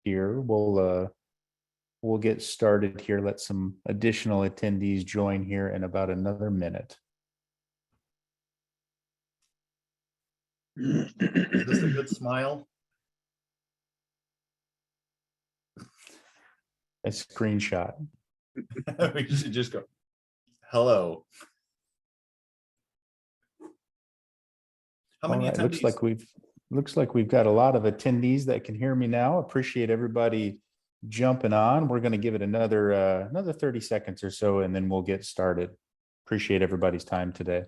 here. We'll get started here. Let some additional attendees join here in about another minute. Is this a good smile? A screenshot. We should just go, hello. How many attendees? Looks like we've got a lot of attendees that can hear me now. Appreciate everybody jumping on. We're going to give it another 30 seconds or so, and then we'll get started. Appreciate everybody's time today.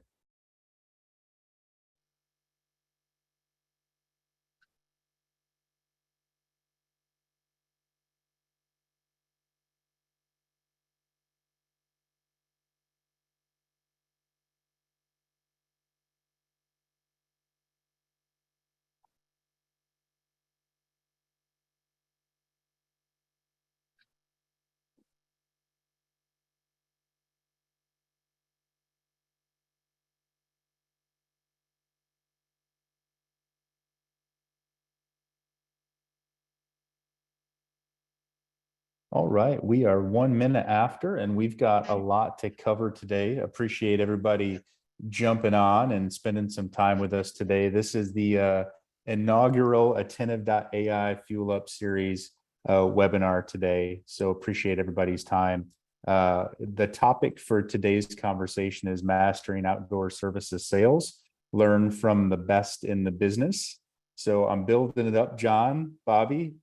All right, we are 1 minute after, and we've got a lot to cover today. Appreciate everybody jumping on and spending some time with us today. This is the inaugural Attenitve.ai Fuel Up Series webinar today. So appreciate everybody's time. The topic for today's conversation is mastering outdoor services sales. Learn from the best in the business. So I'm building it up, John, Bobby.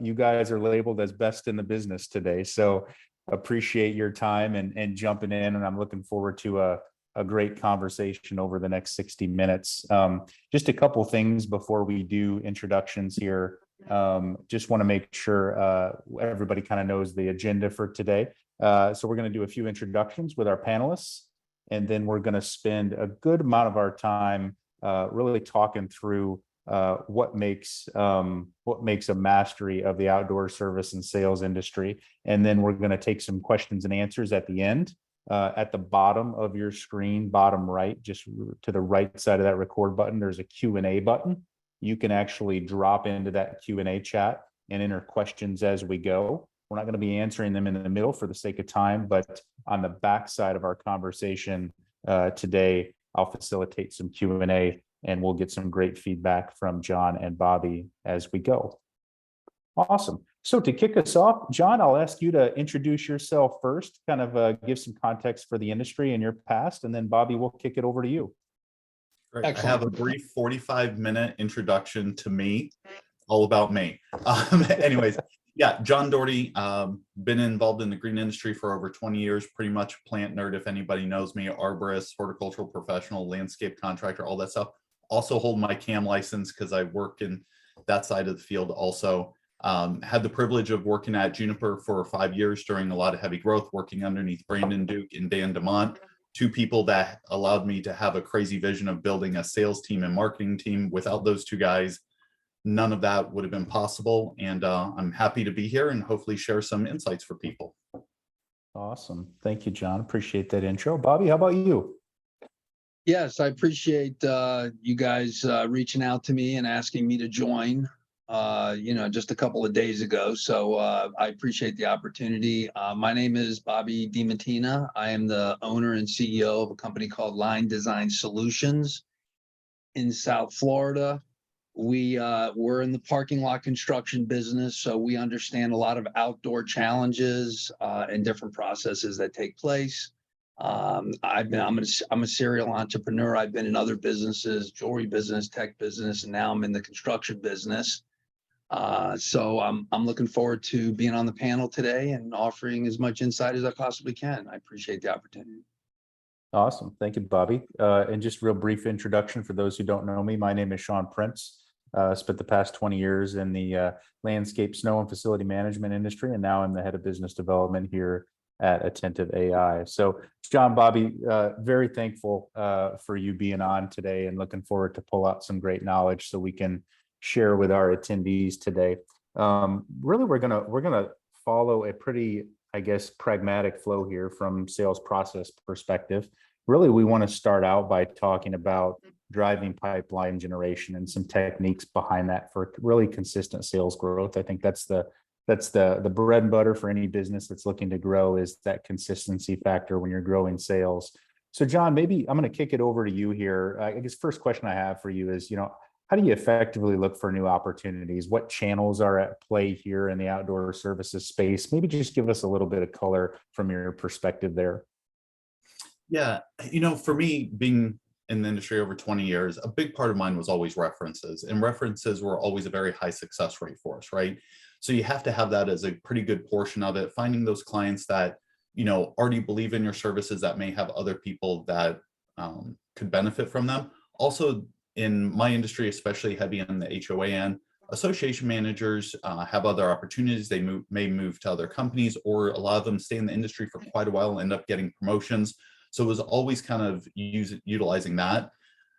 You guys are labeled as best in the business today. So appreciate your time and jumping in. And I'm looking forward to a great conversation over the next 60 minutes. Just a couple things before we do introductions here. Just want to make sure everybody kind of knows the agenda for today. So we're going to do a few introductions with our panelists, and then we're going to spend a good amount of our time really talking through what makes a mastery of the outdoor service and sales industry. And then we're going to take some questions and answers at the end. At the bottom of your screen, bottom right, just to the right side of that record button, there's a Q&A button. You can actually drop into that Q&A chat and enter questions as we go. We're not going to be answering them in the middle for the sake of time, but on the back side of our conversation today, I'll facilitate some Q&A, and we'll get some great feedback from John and Bobby as we go. Awesome. So to kick us off, John, I'll ask you to introduce yourself first, kind of give some context for the industry and your past, and then Bobby, we'll kick it over to you. Great. Excellent. I have a brief 45-minute introduction to me, all about me. Anyways, yeah, John Dougherty, been involved in the green industry for over 20 years, pretty much plant nerd, if anybody knows me, arborist, horticultural professional, landscape contractor, all that stuff. Also hold my CAM license because I work in that side of the field also. Had the privilege of working at Juniper for 5 years during a lot of heavy growth, working underneath Brandon Duke and Dan DeMont, two people that allowed me to have a crazy vision of building a sales team and marketing team. Without those two guys, none of that would have been possible. And I'm happy to be here and hopefully share some insights for people. Awesome. Thank you, John. Appreciate that intro. Bobby, how about you? Yes, I appreciate you guys reaching out to me and asking me to join, just a couple of days ago. So I appreciate the opportunity. My name is Bobby DiMattina. I am the owner and CEO of a company called Line Design Solutions in South Florida. We're in the parking lot construction business, so we understand a lot of outdoor challenges and different processes that take place. I'm a serial entrepreneur. I've been in other businesses, jewelry business, tech business, and now I'm in the construction business. So I'm looking forward to being on the panel today and offering as much insight as I possibly can. I appreciate the opportunity. Awesome. Thank you, Bobby. And just real brief introduction for those who don't know me. My name is Shawn Prince. Spent the past 20 years in the landscape, snow, and facility management industry, and now I'm the head of business development here at Attenitve.ai. So, John, Bobby, very thankful for you being on today, and looking forward to pull out some great knowledge so we can share with our attendees today. Really, we're gonna follow a pretty, I guess, pragmatic flow here from sales process perspective. Really, we want to start out by talking about driving pipeline generation and some techniques behind that for really consistent sales growth. I think that's the bread and butter for any business that's looking to grow, is that consistency factor when you're growing sales. So John, maybe I'm going to kick it over to you here. I guess first question I have for you is, how do you effectively look for new opportunities? What channels are at play here in the outdoor services space? Maybe just give us a little bit of color from your perspective there. Yeah, for me, being in the industry over 20 years, a big part of mine was always references, and references were always a very high success rate for us, right? So you have to have that as a pretty good portion of it, finding those clients that, already believe in your services, that may have other people that could benefit from them. Also, in my industry, especially heavy on the HOA end, association managers have other opportunities. They may move to other companies, or a lot of them stay in the industry for quite a while and end up getting promotions. So it was always kind of utilizing that.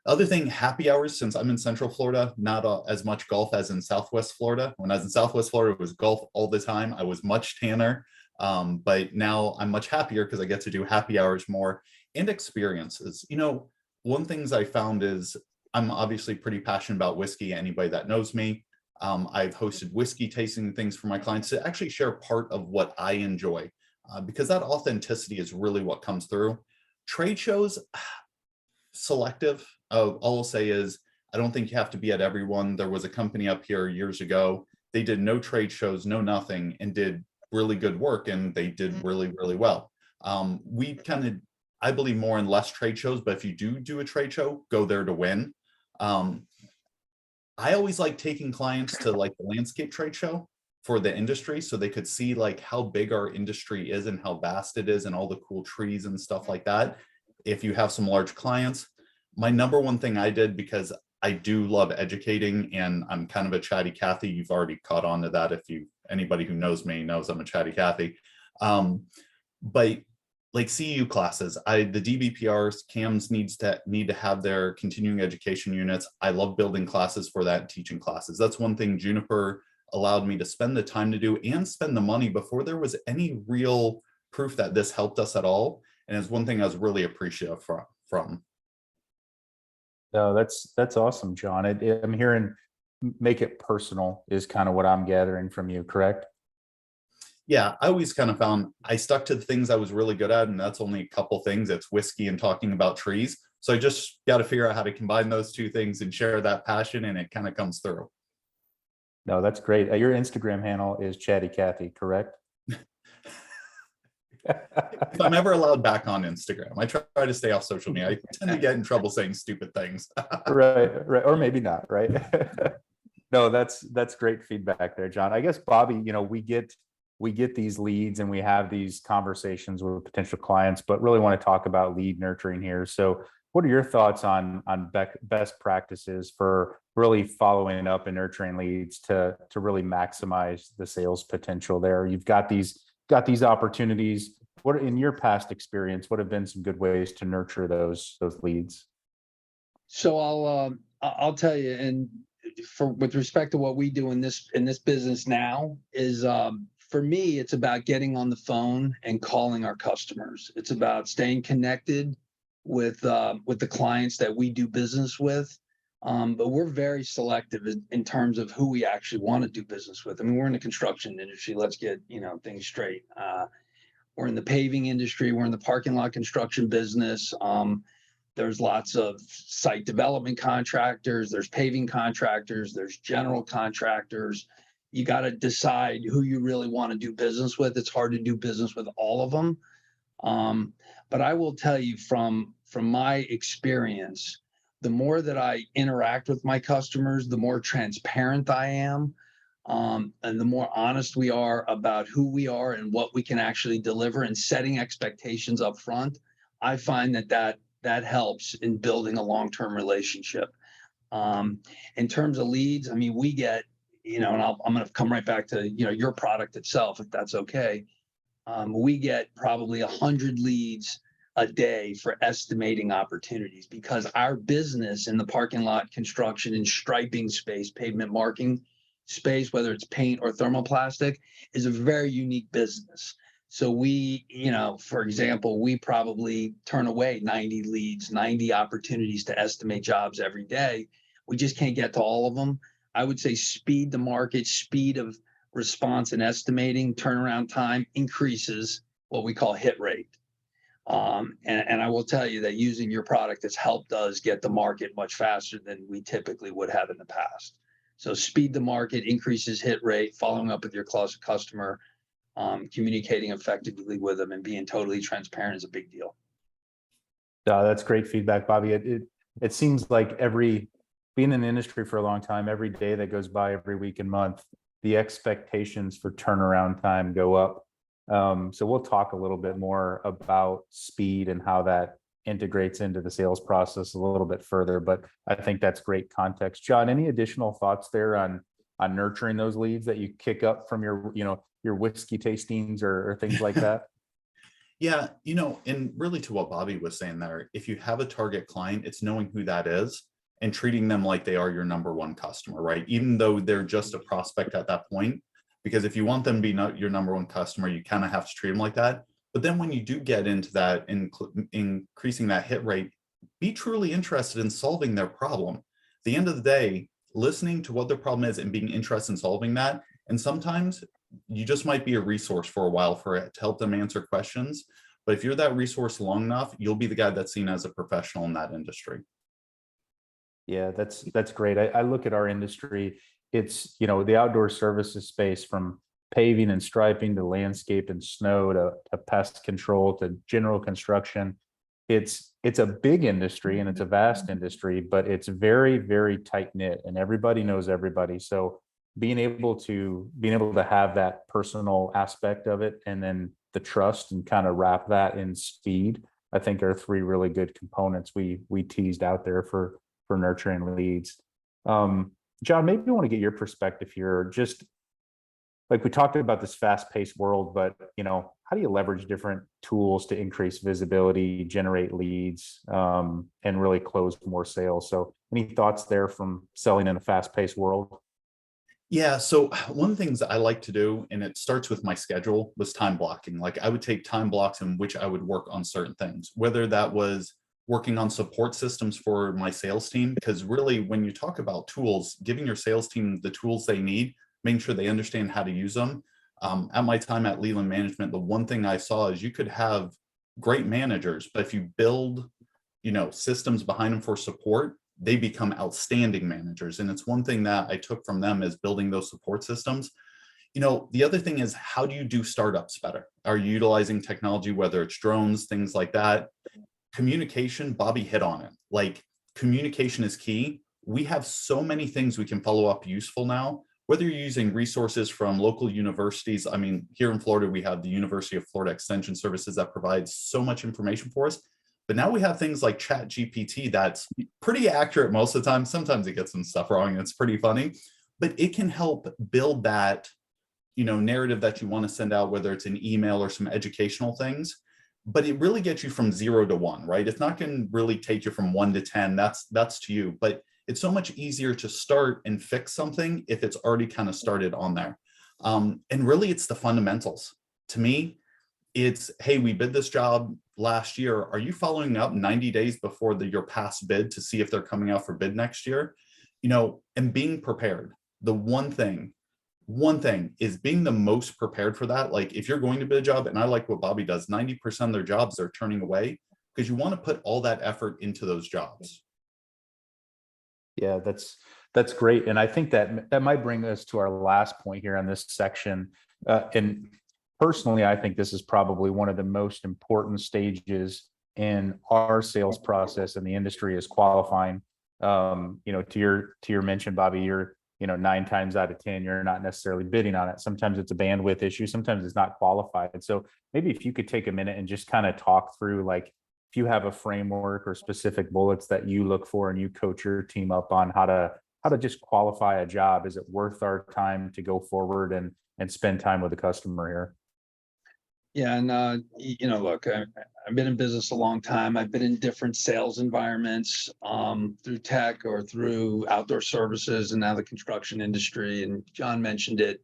Other thing, happy hours, since I'm in Central Florida, not as much golf as in Southwest Florida. When I was in Southwest Florida, it was golf all the time. I was much tanner, but now I'm much happier because I get to do happy hours more, and experiences. One things I found is I'm obviously pretty passionate about whiskey. Anybody that knows me, I've hosted whiskey tasting things for my clients to actually share part of what I enjoy, because that authenticity is really what comes through. Trade shows, selective. All I'll say is I don't think you have to be at every one. There was a company up here years ago. They did no trade shows, no nothing, and did really good work, and they did really, really well. We kind of, I believe more in less trade shows, but if you do a trade show, go there to win. I always like taking clients to like the landscape trade show for the industry, so they could see like how big our industry is and how vast it is and all the cool trees and stuff like that. If you have some large clients, my number one thing I did, because I do love educating and I'm kind of a chatty Cathy. You've already caught on to that. Anybody who knows me knows I'm a chatty Cathy. But like CEU classes, the DBPRs, CAMs need to have their continuing education units. I love building classes for that, teaching classes. That's one thing Juniper allowed me to spend the time to do and spend the money before there was any real proof that this helped us at all. And it's one thing I was really appreciative from. No, that's awesome, John. I'm hearing make it personal is kind of what I'm gathering from you, correct? Yeah, I always kind of found I stuck to the things I was really good at, and that's only a couple things. It's whiskey and talking about trees. So I just got to figure out how to combine those two things and share that passion, and it kind of comes through. No, that's great. Your Instagram handle is Chatty Cathy, correct? If I'm ever allowed back on Instagram, I try to stay off social media. I tend to get in trouble saying stupid things. Right, or maybe not, right? No, that's great feedback there, John. I guess, Bobby, we get these leads and we have these conversations with potential clients, but really want to talk about lead nurturing here. So what are your thoughts on best practices for really following up and nurturing leads to really maximize the sales potential there? You've got these opportunities. What, in your past experience, what have been some good ways to nurture those leads? So I'll tell you, and with respect to what we do in this business now is, for me, it's about getting on the phone and calling our customers. It's about staying connected with the clients that we do business with. But we're very selective in terms of who we actually want to do business with. I mean, we're in the construction industry. Let's get things straight. We're in the paving industry. We're in the parking lot construction business. There's lots of site development contractors. There's paving contractors. There's general contractors. You got to decide who you really want to do business with. It's hard to do business with all of them. But I will tell you from my experience, the more that I interact with my customers, the more transparent I am, and the more honest we are about who we are and what we can actually deliver, and setting expectations up front, I find that helps in building a long-term relationship. In terms of leads, I mean, we get, and I'm going to come right back to, your product itself, if that's okay. We get probably 100 leads a day for estimating opportunities, because our business in the parking lot construction and striping space, pavement marking space, whether it's paint or thermoplastic, is a very unique business. So we, for example, we probably turn away 90 leads, 90 opportunities to estimate jobs every day. We just can't get to all of them. I would say speed to market, speed of response and estimating, turnaround time increases what we call hit rate. And I will tell you that using your product has helped us get to market much faster than we typically would have in the past. So speed to market increases hit rate, following up with your customer, communicating effectively with them and being totally transparent is a big deal. That's great feedback, Bobby. It seems like being in the industry for a long time, every day that goes by, every week and month, the expectations for turnaround time go up. So we'll talk a little bit more about speed and how that integrates into the sales process a little bit further, but I think that's great context. John, any additional thoughts there on nurturing those leads that you kick up from your whiskey tastings or things like that? Yeah, and really to what Bobby was saying there, if you have a target client, it's knowing who that is and treating them like they are your number one customer, right? Even though they're just a prospect at that point, because if you want them to be your number one customer, you kind of have to treat them like that. But then when you do get into that, increasing that hit rate, be truly interested in solving their problem. At the end of the day, listening to what their problem is and being interested in solving that. And sometimes you just might be a resource for a while to help them answer questions. But if you're that resource long enough, you'll be the guy that's seen as a professional in that industry. Yeah, that's great. I look at our industry, it's, the outdoor services space, from paving and striping to landscape and snow to pest control to general construction. It's a big industry and it's a vast industry, but it's very, very tight knit and everybody knows everybody. So being able to have that personal aspect of it, and then the trust, and kind of wrap that in speed, I think are three really good components we teased out there for nurturing leads. John, maybe I want to get your perspective here. Just like we talked about this fast-paced world, but how do you leverage different tools to increase visibility, generate leads, and really close more sales? So any thoughts there from selling in a fast-paced world? Yeah, so one of the things that I like to do, and it starts with my schedule, was time blocking. Like I would take time blocks in which I would work on certain things, whether that was working on support systems for my sales team, because really when you talk about tools, giving your sales team the tools they need, making sure they understand how to use them. At my time at Leland Management, the one thing I saw is you could have great managers, but if you build, systems behind them for support, they become outstanding managers. And it's one thing that I took from them is building those support systems. The other thing is, how do you do startups better? Are you utilizing technology, whether it's drones, things like that? Communication, Bobby hit on it. Like communication is key. We have so many things we can follow up useful now, whether you're using resources from local universities. I mean, here in Florida, we have the University of Florida Extension Services that provides so much information for us. But now we have things like Chat GPT that's pretty accurate most of the time. Sometimes it gets some stuff wrong and it's pretty funny, but it can help build that, narrative that you want to send out, whether it's an email or some educational things. But it really gets you from 0 to 1, right? It's not going to really take you from 1 to 10. That's to you. But it's so much easier to start and fix something if it's already kind of started on there. And really, it's the fundamentals. To me, it's, hey, we bid this job last year. Are you following up 90 days before your past bid to see if they're coming out for bid next year? And being prepared. The one thing is being the most prepared for that. Like if you're going to bid a job, and I like what Bobby does, 90% of their jobs they're turning away because you want to put all that effort into those jobs. Yeah, that's great. And I think that might bring us to our last point here on this section. And personally, I think this is probably one of the most important stages in our sales process in the industry, is qualifying. To your mention, Bobby, you're 9 times out of 10, you're not necessarily bidding on it. Sometimes it's a bandwidth issue. Sometimes it's not qualified. So maybe if you could take a minute and just kind of talk through, like, if you have a framework or specific bullets that you look for and you coach your team up on how to just qualify a job. Is it worth our time to go forward and spend time with the customer here? Yeah, and look, I've been in business a long time. I've been in different sales environments, through tech or through outdoor services, and now the construction industry. And John mentioned it.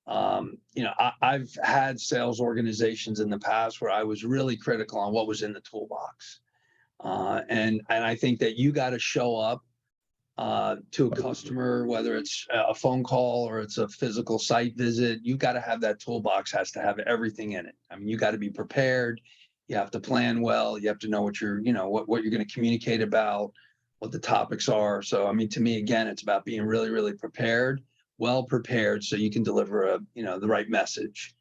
I've had sales organizations in the past where I was really critical on what was in the toolbox. And I think that you got to show up to a customer, whether it's a phone call or it's a physical site visit. You got to have that toolbox, has to have everything in it. I mean, you got to be prepared. You have to plan well. You have to know what what you're going to communicate about, what the topics are. So, I mean, to me, again, it's about being really, really prepared, well prepared, so you can deliver the right message.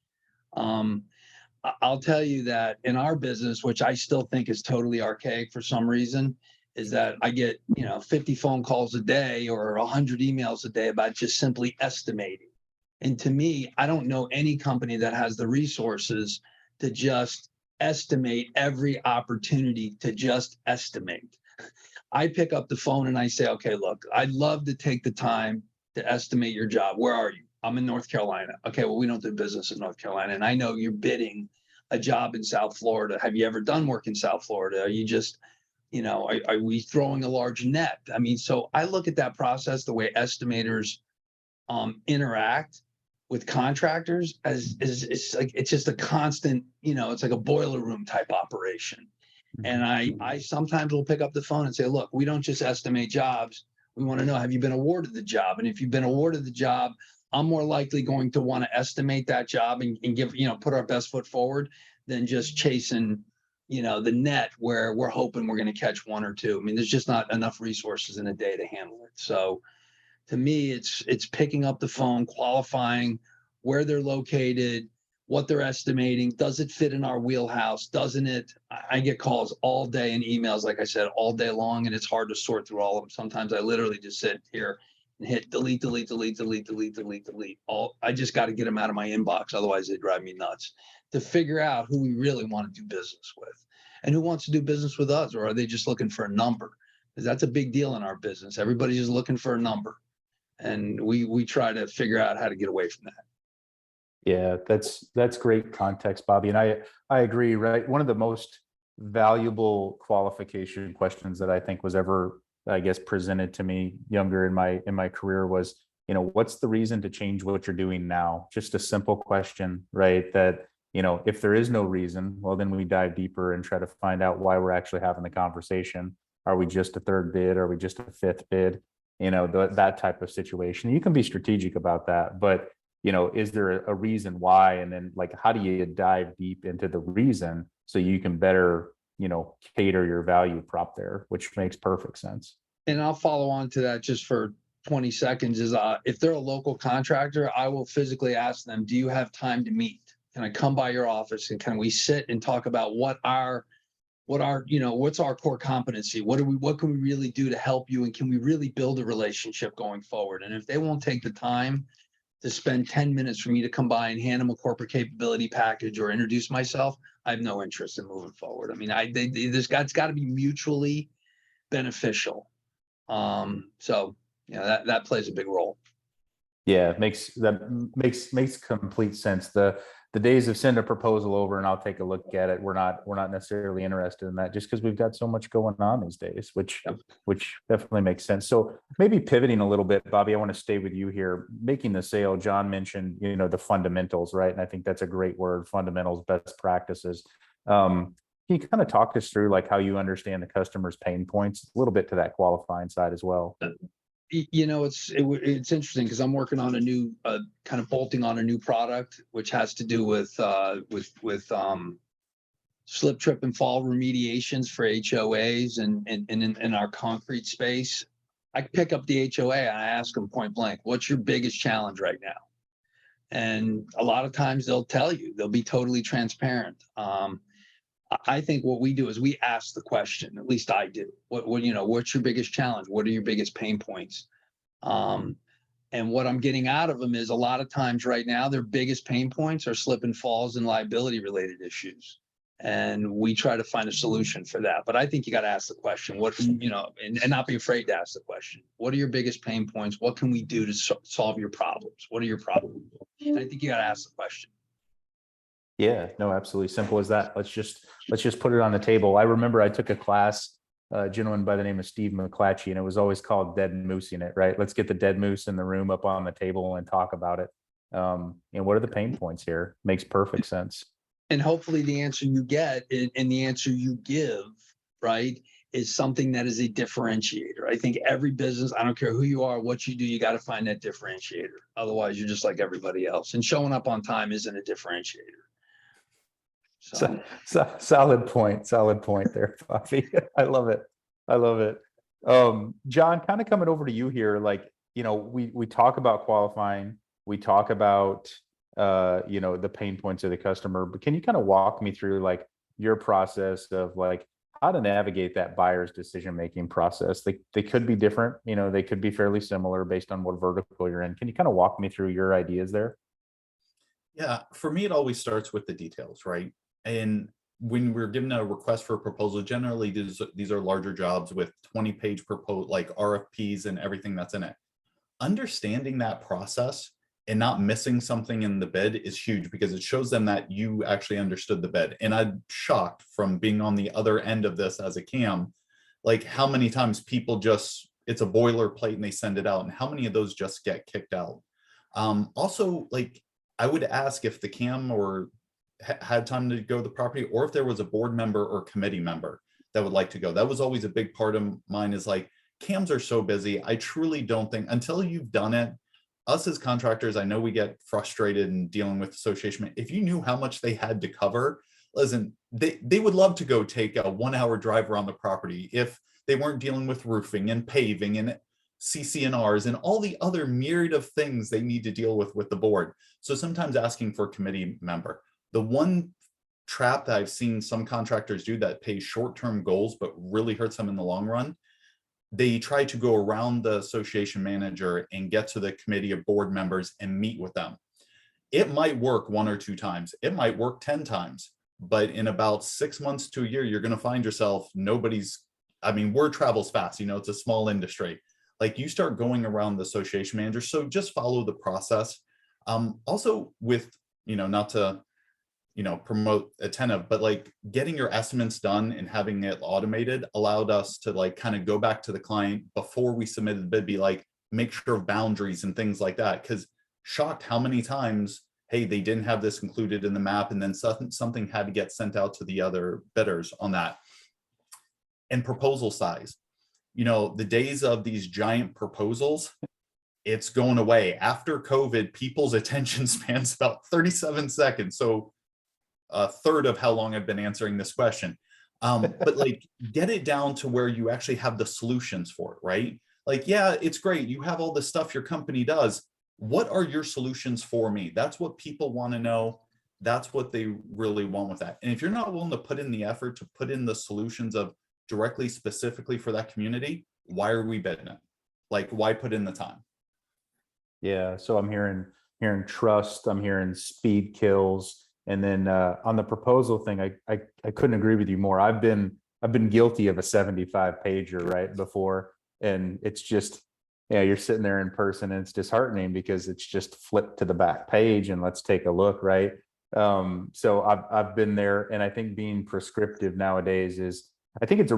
I'll tell you that in our business, which I still think is totally archaic for some reason, is that I get 50 phone calls a day or 100 emails a day about just simply estimating. And to me, I don't know any company that has the resources to just estimate every opportunity to just estimate. I pick up the phone and I say, okay, look, I'd love to take the time to estimate your job. Where are you? I'm in North Carolina. Okay, well, we don't do business in North Carolina. And I know you're bidding a job in South Florida. Have you ever done work in South Florida? Are you just, are we throwing a large net? I mean, so I look at that process, the way estimators interact with contractors, as it's like, it's just a constant, it's like a boiler room type operation. And I sometimes will pick up the phone and say, look, we don't just estimate jobs. We want to know, have you been awarded the job? And if you've been awarded the job, I'm more likely going to want to estimate that job and give, put our best foot forward than just chasing, the net where we're hoping we're going to catch one or two. I mean, there's just not enough resources in a day to handle it. So to me, it's picking up the phone, qualifying where they're located, what they're estimating. Does it fit in our wheelhouse? Doesn't it? I get calls all day and emails, like I said, all day long, and it's hard to sort through all of them. Sometimes I literally just sit here and hit delete, delete, delete, delete, delete, delete, delete. I just got to get them out of my inbox. Otherwise, they drive me nuts to figure out who we really want to do business with and who wants to do business with us, or are they just looking for a number? Because that's a big deal in our business. Everybody's just looking for a number. And we try to figure out how to get away from that. Yeah, that's great context, Bobby. And I agree, right? One of the most valuable qualification questions that I think was ever, I guess, presented to me younger in my career was, what's the reason to change what you're doing now? Just a simple question, right? That, if there is no reason, well, then we dive deeper and try to find out why we're actually having the conversation. Are we just a third bid? Are we just a fifth bid? That type of situation. You can be strategic about that, but is there a reason why? And then, like, how do you dive deep into the reason so you can better, cater your value prop there, which makes perfect sense. And I'll follow on to that just for 20 seconds is if they're a local contractor, I will physically ask them, do you have time to meet? Can I come by your office and can we sit and talk about what's our core competency? What can we really do to help you? And can we really build a relationship going forward? And if they won't take the time to spend 10 minutes for me to come by and hand them a corporate capability package or introduce myself, I have no interest in moving forward. I mean, it's got to be mutually beneficial. So that plays a big role. Yeah, makes complete sense. The days of send a proposal over and I'll take a look at it, we're not necessarily interested in that, just because we've got so much going on these days, which definitely makes sense. So maybe pivoting a little bit, Bobby, I want to stay with you here. Making the sale, John mentioned, the fundamentals, right? And I think that's a great word, fundamentals, best practices. Can you kind of talk us through like how you understand the customer's pain points, a little bit to that qualifying side as well? It's interesting because I'm working on a new kind of bolting on a new product, which has to do with slip, trip, and fall remediations for HOAs and in our concrete space. I pick up the HOA and I ask them point blank, what's your biggest challenge right now? And a lot of times they'll tell you, they'll be totally transparent. I think what we do is we ask the question, at least I do. What's your biggest challenge? What are your biggest pain points? And what I'm getting out of them is a lot of times right now, their biggest pain points are slip and falls and liability related issues. And we try to find a solution for that. But I think you got to ask the question, and not be afraid to ask the question. What are your biggest pain points? What can we do to solve your problems? What are your problems? And I think you got to ask the question. Yeah, no, absolutely. Simple as that. Let's just put it on the table. I remember I took a class, a gentleman by the name of Steve McClatchy, and it was always called dead moosing it, right? Let's get the dead moose in the room up on the table and talk about it. And what are the pain points here? Makes perfect sense. And hopefully the answer you get and the answer you give, right, is something that is a differentiator. I think every business, I don't care who you are, what you do, you got to find that differentiator. Otherwise, you're just like everybody else. And showing up on time isn't a differentiator. So solid point there, Bobby. I love it. John, kind of coming over to you here, like, we talk about qualifying, we talk about, the pain points of the customer, but can you kind of walk me through like your process of like how to navigate that buyer's decision-making process? They could be different, they could be fairly similar based on what vertical you're in. Can you kind of walk me through your ideas there? Yeah, for me, it always starts with the details, right? And when we're given a request for a proposal, generally these are larger jobs with 20-page proposal, like RFPs and everything that's in it. Understanding that process and not missing something in the bid is huge, because it shows them that you actually understood the bid. And I'm shocked from being on the other end of this as a CAM, like how many times people just, it's a boilerplate and they send it out, and how many of those just get kicked out. Also, like, I would ask if the CAM or had time to go to the property, or if there was a board member or committee member that would like to go. That was always a big part of mine, is like, CAMs are so busy. I truly don't think, until you've done it, us as contractors, I know we get frustrated in dealing with association. If you knew how much they had to cover, listen, they would love to go take a 1-hour drive around the property if they weren't dealing with roofing and paving and CCNRs and all the other myriad of things they need to deal with the board. So sometimes asking for a committee member. The one trap that I've seen some contractors do that pays short-term goals but really hurts them in the long run, they try to go around the association manager and get to the committee of board members and meet with them. It might work 1 or 2 times. It might work 10 times. But in about 6 months to a year, you're going to find yourself, word travels fast. It's a small industry. Like, you start going around the association manager. So just follow the process. Also with, not to, promote Attentive, but like getting your estimates done and having it automated allowed us to like kind of go back to the client before we submitted the bid, be like, make sure of boundaries and things like that. Because shocked how many times, hey, they didn't have this included in the map, and then something had to get sent out to the other bidders on that. And proposal size, the days of these giant proposals, it's going away. After COVID, people's attention spans about 37 seconds. So a third of how long I've been answering this question. But like, get it down to where you actually have the solutions for it, right? Like, yeah, it's great. You have all the stuff your company does. What are your solutions for me? That's what people want to know. That's what they really want with that. And if you're not willing to put in the effort to put in the solutions of directly, specifically for that community, why are we bidding it? Like, why put in the time? Yeah. So I'm hearing trust. I'm hearing speed kills. And then on the proposal thing, I couldn't agree with you more. I've been guilty of a 75-pager right before, and it's just, you're sitting there in person and it's disheartening because it's just flipped to the back page and let's take a look, right? So I've been there, and I think being prescriptive nowadays is, I think it's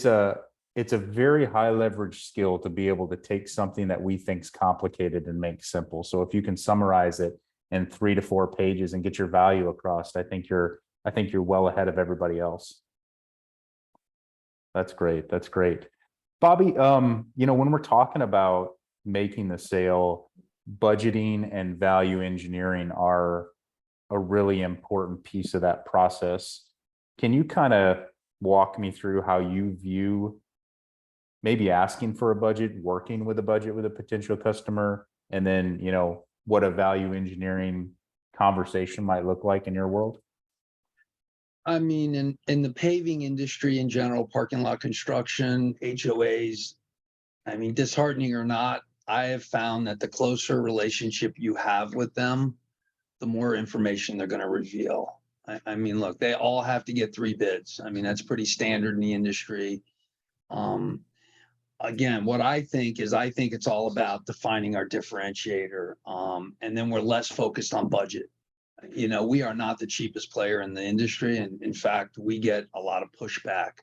a very high leverage skill to be able to take something that we think is complicated and make simple. So if you can summarize it in 3 to 4 pages and get your value across, I think you're well ahead of everybody else. That's great. Bobby, when we're talking about making the sale, budgeting and value engineering are a really important piece of that process. Can you kind of walk me through how you view maybe asking for a budget, working with a budget with a potential customer, and then, what a value engineering conversation might look like in your world? I mean, in the paving industry in general, parking lot construction, HOAs, disheartening or not, I have found that the closer relationship you have with them, the more information they're going to reveal. Look, they all have to get 3 bids. That's pretty standard in the industry. Again, what I think it's all about defining our differentiator. And then we're less focused on budget. We are not the cheapest player in the industry. And in fact, we get a lot of pushback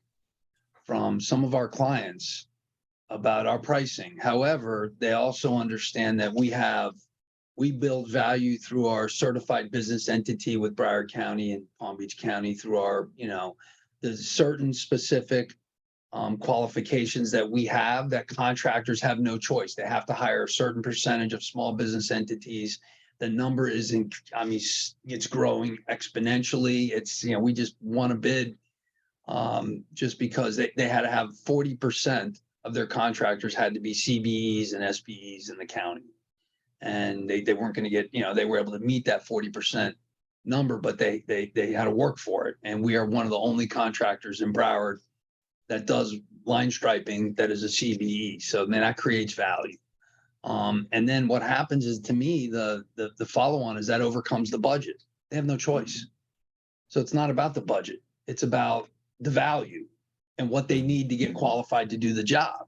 from some of our clients about our pricing. However, they also understand that we have we build value through our certified business entity with Broward County and Palm Beach County through our, there's certain specific qualifications that we have that contractors have no choice. They have to hire a certain percentage of small business entities. The number isn't, it's growing exponentially. It's, we just won a bid just because they had to have 40% of their contractors had to be CBEs and SBEs in the county. And they weren't going to get, they were able to meet that 40% number, but they had to work for it. And we are one of the only contractors in Broward that does line striping that is a CBE. So then that creates value. And then what happens is, to me, the follow-on is that overcomes the budget. They have no choice. So it's not about the budget. It's about the value and what they need to get qualified to do the job.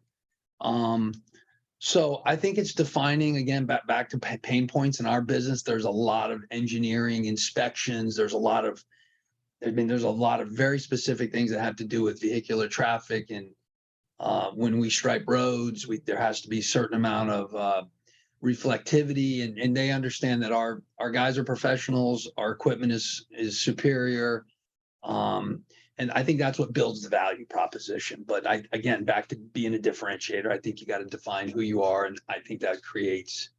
So I think it's defining, again, back to pain points in our business. There's a lot of engineering inspections. There's a lot of very specific things that have to do with vehicular traffic. And when we stripe roads, there has to be a certain amount of reflectivity, and they understand that our guys are professionals. Our equipment is superior. And I think that's what builds the value proposition. But again, back to being a differentiator, I think you got to define who you are. And I think that creates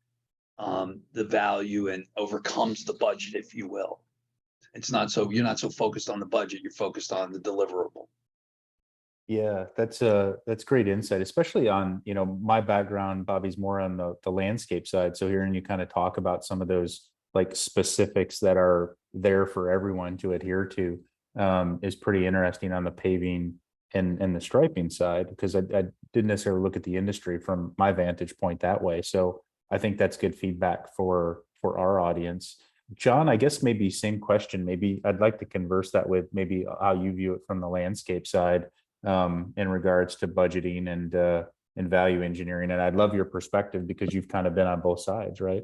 the value and overcomes the budget, if you will. You're not so focused on the budget, you're focused on the deliverable. Yeah, that's great insight, especially on, my background. Bobby's more on the landscape side. So hearing you kind of talk about some of those like specifics that are there for everyone to adhere to is pretty interesting on the paving and the striping side, because I didn't necessarily look at the industry from my vantage point that way. So I think that's good feedback for our audience. John, I guess maybe same question. Maybe I'd like to converse that with maybe how you view it from the landscape side in regards to budgeting and value engineering. And I'd love your perspective because you've kind of been on both sides, right?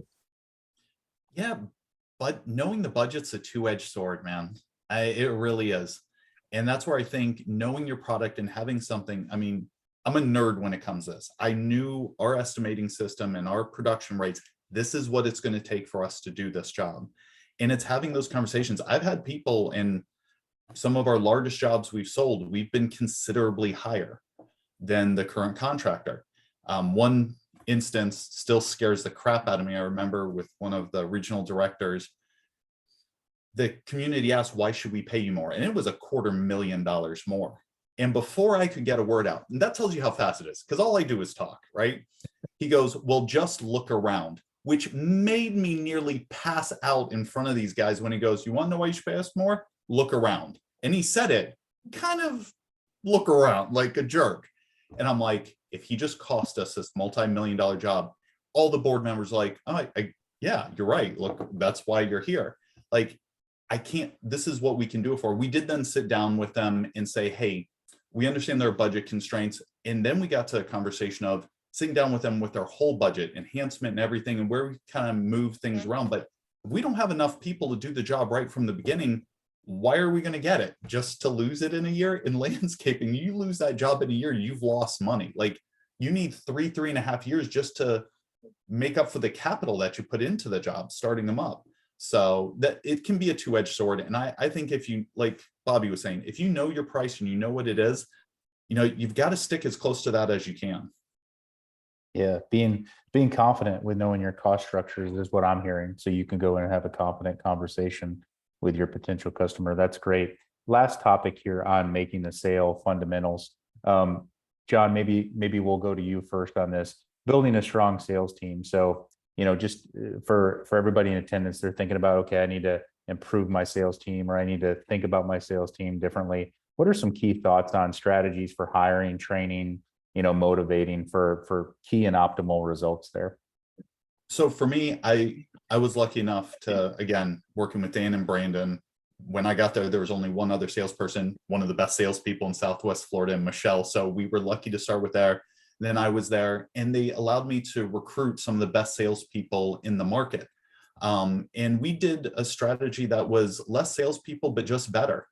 Yeah, but knowing the budget's a two-edged sword, man. It really is. And that's where I think knowing your product and having something, I'm a nerd when it comes to this. I knew our estimating system and our production rates. This is what it's going to take for us to do this job. And it's having those conversations. I've had people in some of our largest jobs we've sold, we've been considerably higher than the current contractor. One instance still scares the crap out of me. I remember with one of the regional directors, the community asked, why should we pay you more? And it was $250,000 more. And before I could get a word out, and that tells you how fast it is, because all I do is talk, right? He goes, well, just look around, which made me nearly pass out in front of these guys when he goes, you want to know why you should pay us more? Look around. And he said it, kind of look around like a jerk. And I'm like, if he just cost us this multi-million-dollar job, all the board members are like, oh, yeah, you're right. Look, that's why you're here. Like, I can't, this is what we can do it for. We did then sit down with them and say, hey, we understand their budget constraints. And then we got to a conversation of sitting down with them with their whole budget, enhancement and everything, and where we kind of move things around. But if we don't have enough people to do the job right from the beginning, why are we going to get it just to lose it in a year? In landscaping, you lose that job in a year, you've lost money. Like, you need 3.5 years just to make up for the capital that you put into the job, starting them up. So that it can be a two-edged sword. And I think if you, like Bobby was saying, if you know your price and you know what it is, you've got to stick as close to that as you can. Yeah, being confident with knowing your cost structures is what I'm hearing. So you can go in and have a confident conversation with your potential customer. That's great. Last topic here on making the sale fundamentals. John, maybe we'll go to you first on this. Building a strong sales team. So, just for everybody in attendance, they're thinking about, okay, I need to improve my sales team, or I need to think about my sales team differently. What are some key thoughts on strategies for hiring, training, motivating for key and optimal results there? So for me, I was lucky enough to, again, working with Dan and Brandon. When I got there was only one other salesperson, one of the best salespeople in Southwest Florida, and Michelle. So we were lucky to start with there. Then I was there, and they allowed me to recruit some of the best salespeople in the market. And we did a strategy that was less salespeople, but just better.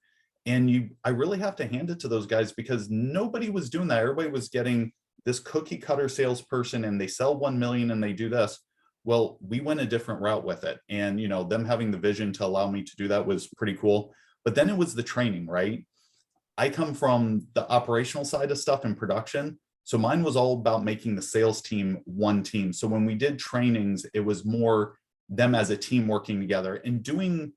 And I really have to hand it to those guys, because nobody was doing that. Everybody was getting this cookie cutter salesperson, and they sell 1 million and they do this. Well, we went a different route with it. And, them having the vision to allow me to do that was pretty cool. But then it was the training, right? I come from the operational side of stuff in production. So mine was all about making the sales team one team. So when we did trainings, it was more them as a team working together and doing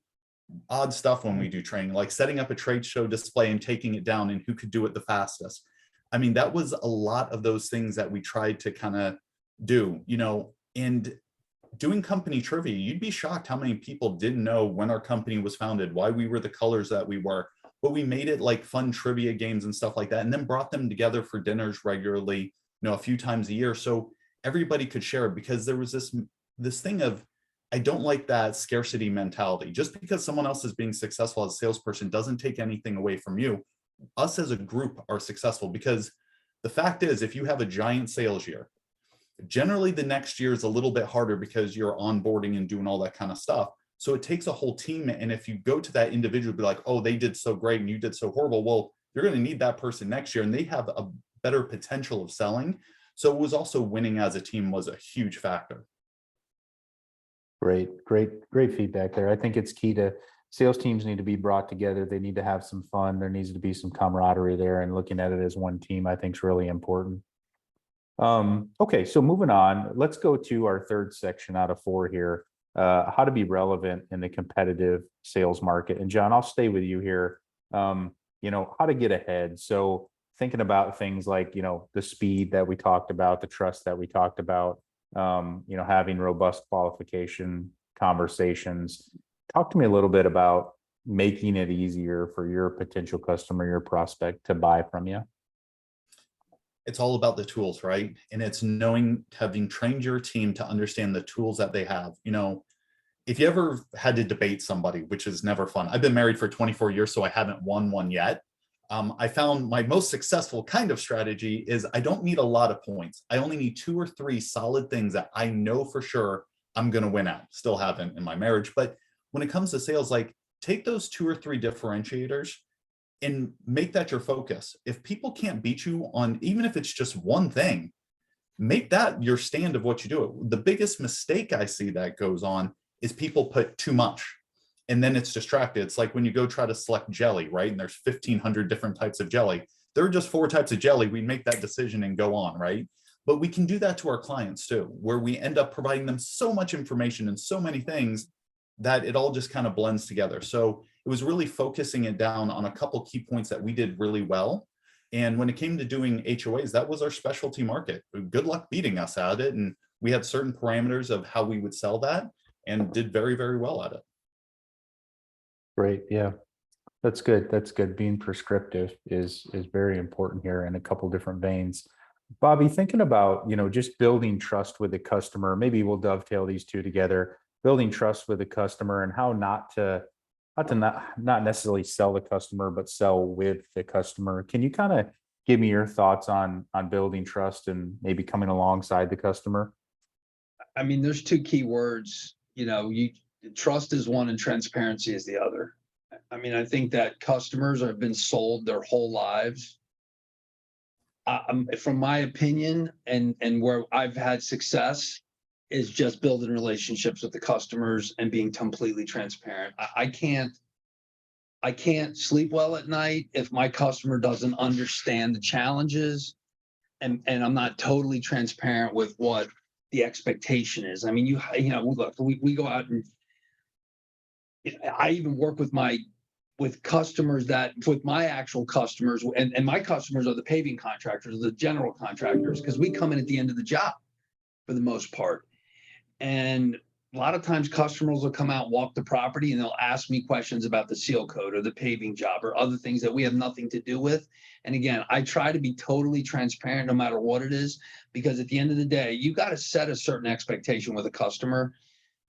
odd stuff when we do training, like setting up a trade show display and taking it down and who could do it the fastest. I mean, that was a lot of those things that we tried to kind of do, and doing company trivia. You'd be shocked how many people didn't know when our company was founded, why we were the colors that we were, but we made it like fun trivia games and stuff like that, and then brought them together for dinners regularly, a few times a year. So everybody could share it, because there was this thing of, I don't like that scarcity mentality. Just because someone else is being successful as a salesperson doesn't take anything away from you. Us as a group are successful, because the fact is, if you have a giant sales year, generally the next year is a little bit harder because you're onboarding and doing all that kind of stuff. So it takes a whole team. And if you go to that individual, be like, oh, they did so great and you did so horrible. Well, you're going to need that person next year, and they have a better potential of selling. So it was also winning as a team was a huge factor. Great feedback there. I think it's key to sales teams need to be brought together. They need to have some fun. There needs to be some camaraderie there, and looking at it as one team, I think, is really important. Okay, so moving on, let's go to our third section out of 4 here. How to be relevant in the competitive sales market. And John, I'll stay with you here. How to get ahead. So thinking about things like, the speed that we talked about, the trust that we talked about, having robust qualification conversations. Talk to me a little bit about making it easier for your potential customer, your prospect, to buy from you. It's all about the tools, right? And it's having trained your team to understand the tools that they have. If you ever had to debate somebody, which is never fun. I've been married for 24 years, so I haven't won one yet. I found my most successful kind of strategy is I don't need a lot of points. I only need 2 or 3 solid things that I know for sure I'm going to win at. Still haven't in my marriage. But when it comes to sales, like, take those 2 or 3 differentiators and make that your focus. If people can't beat you on, even if it's just one thing, make that your stand of what you do. The biggest mistake I see that goes on is people put too much, and then it's distracted. It's like when you go try to select jelly, right? And there's 1,500 different types of jelly. There are just 4 types of jelly. We make that decision and go on, right? But we can do that to our clients too, where we end up providing them so much information and so many things that it all just kind of blends together. So it was really focusing it down on a couple key points that we did really well. And when it came to doing HOAs, that was our specialty market. Good luck beating us at it. And we had certain parameters of how we would sell that, and did very, very well at it. Great. Yeah, that's good. That's good. Being prescriptive is very important here in a couple different veins. Bobby, thinking about, just building trust with the customer, maybe we'll dovetail these two together, building trust with the customer, and how not necessarily sell the customer, but sell with the customer. Can you kind of give me your thoughts on building trust and maybe coming alongside the customer? I mean, there's 2 key words, trust is one and transparency is the other. I mean, I think that customers have been sold their whole lives. From my opinion, and where I've had success is just building relationships with the customers and being completely transparent. I can't sleep well at night if my customer doesn't understand the challenges, and I'm not totally transparent with what the expectation is. I mean, look, we go out and I even work with my actual customers, and my customers are the paving contractors, the general contractors, because we come in at the end of the job for the most part. And a lot of times customers will come out, walk the property, and they'll ask me questions about the seal code or the paving job or other things that we have nothing to do with. And again, I try to be totally transparent no matter what it is, because at the end of the day, you got to set a certain expectation with a customer.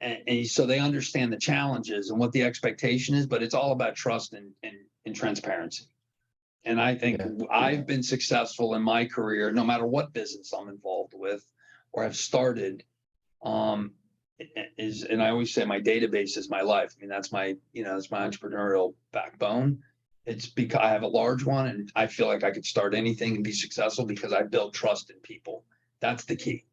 And so they understand the challenges and what the expectation is, but it's all about trust and transparency. And I think I've been successful in my career, no matter what business I'm involved with or have started. And I always say my database is my life. I mean, that's my entrepreneurial backbone. It's because I have a large one, and I feel like I could start anything and be successful because I built trust in people. That's the key.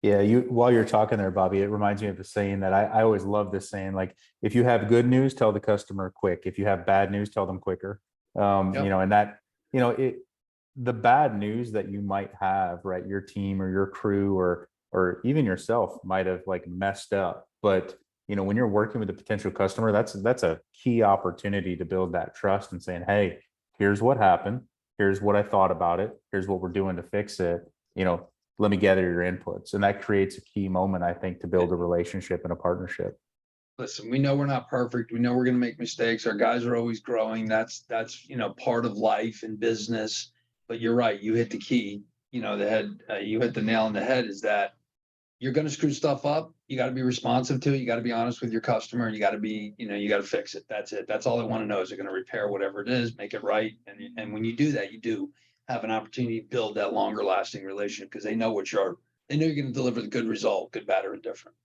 Yeah, while you're talking there, Bobby, it reminds me of a saying that I always love this saying, like, if you have good news, tell the customer quick. If you have bad news, tell them quicker. Yep. And that, the bad news that you might have, right? Your team or your crew or even yourself might have like messed up. But when you're working with a potential customer, that's a key opportunity to build that trust and saying, hey, here's what happened. Here's what I thought about it. Here's what we're doing to fix it. Let me gather your inputs. And that creates a key moment, I think, to build a relationship and a partnership. Listen, we know we're not perfect. We know we're going to make mistakes. Our guys are always growing. That's part of life and business. But you're right. You hit the key. You hit the nail on the head. Is that you're going to screw stuff up. You got to be responsive to it. You got to be honest with your customer. And you got to be, you got to fix it. That's it. That's all they want to know is they're going to repair whatever it is, make it right. And when you do that, you do have an opportunity to build that longer lasting relationship because they know they know you're going to deliver the good result, good, bad, or indifferent.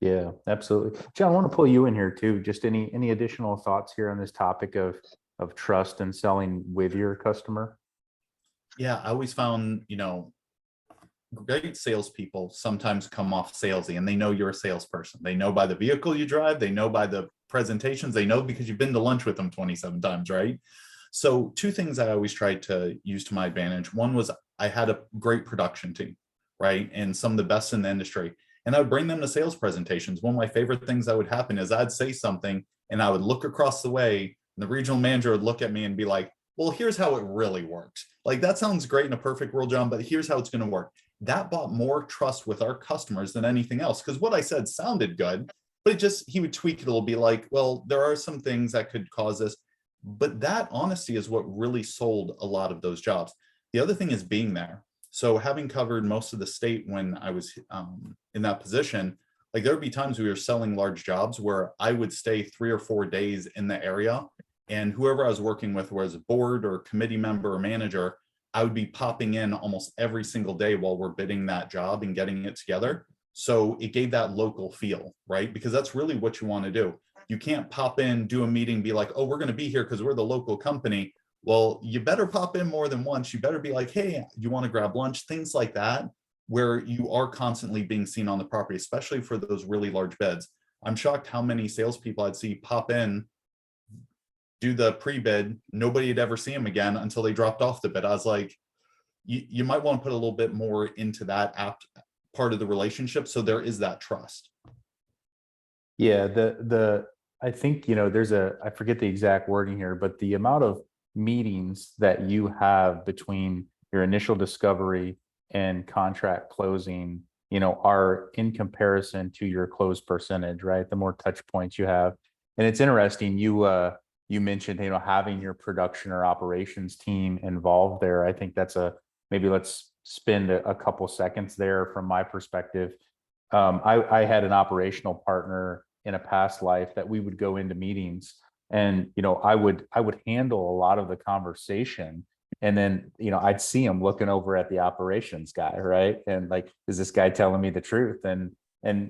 Yeah, absolutely. John, I want to pull you in here too. Just any additional thoughts here on this topic of trust and selling with your customer? Yeah, I always found, great salespeople sometimes come off salesy, and they know you're a salesperson. They know by the vehicle you drive, they know by the presentations, they know because you've been to lunch with them 27 times, right? So two things I always tried to use to my advantage. One was I had a great production team, right? And some of the best in the industry. And I would bring them to sales presentations. One of my favorite things that would happen is I'd say something and I would look across the way and the regional manager would look at me and be like, well, here's how it really works. Like, that sounds great in a perfect world, John, but here's how it's going to work. That brought more trust with our customers than anything else. Because what I said sounded good, but he would tweak it. It'll be like, well, there are some things that could cause this. But that honesty is what really sold a lot of those jobs. The other thing is being there. So having covered most of the state when I was in that position, like there would be times we were selling large jobs where I would stay 3 or 4 days in the area, and whoever I was working with, was a board or committee member or manager, I would be popping in almost every single day while we're bidding that job and getting it together. So it gave that local feel, right? Because that's really what you want to do. You can't pop in, do a meeting, be like, oh, we're going to be here because we're the local company. Well, you better pop in more than once. You better be like, hey, you want to grab lunch? Things like that, where you are constantly being seen on the property, especially for those really large beds. I'm shocked how many salespeople I'd see pop in, do the pre-bid. Nobody had ever seen them again until they dropped off the bid. I was like, you might want to put a little bit more into that part of the relationship, so there is that trust. Yeah, I think there's I forget the exact wording here, but the amount of meetings that you have between your initial discovery and contract closing, are in comparison to your close percentage, right? The more touch points you have. And it's interesting, you mentioned, having your production or operations team involved there. I think that's maybe let's spend a couple seconds there from my perspective. I had an operational partner in a past life that we would go into meetings, and I would handle a lot of the conversation, and then I'd see him looking over at the operations guy, right? And like, is this guy telling me the truth? And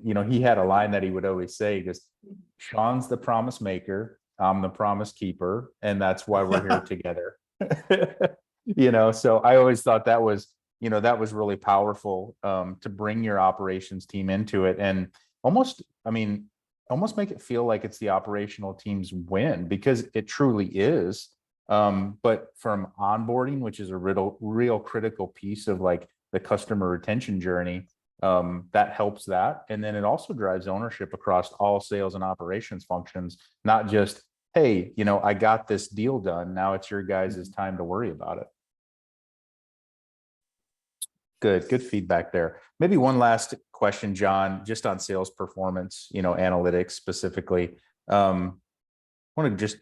he had a line that he would always say, just, Shawn's the promise maker, I'm the promise keeper, and that's why we're here together. So I always thought that was really powerful, to bring your operations team into it, and almost make it feel like it's the operational team's win, because it truly is. But from onboarding, which is a real critical piece of like the customer retention journey, that helps that. And then it also drives ownership across all sales and operations functions, not just, hey, I got this deal done, now it's your guys' time to worry about it. Good feedback there. Maybe one last question, John, just on sales performance, analytics specifically. Want to just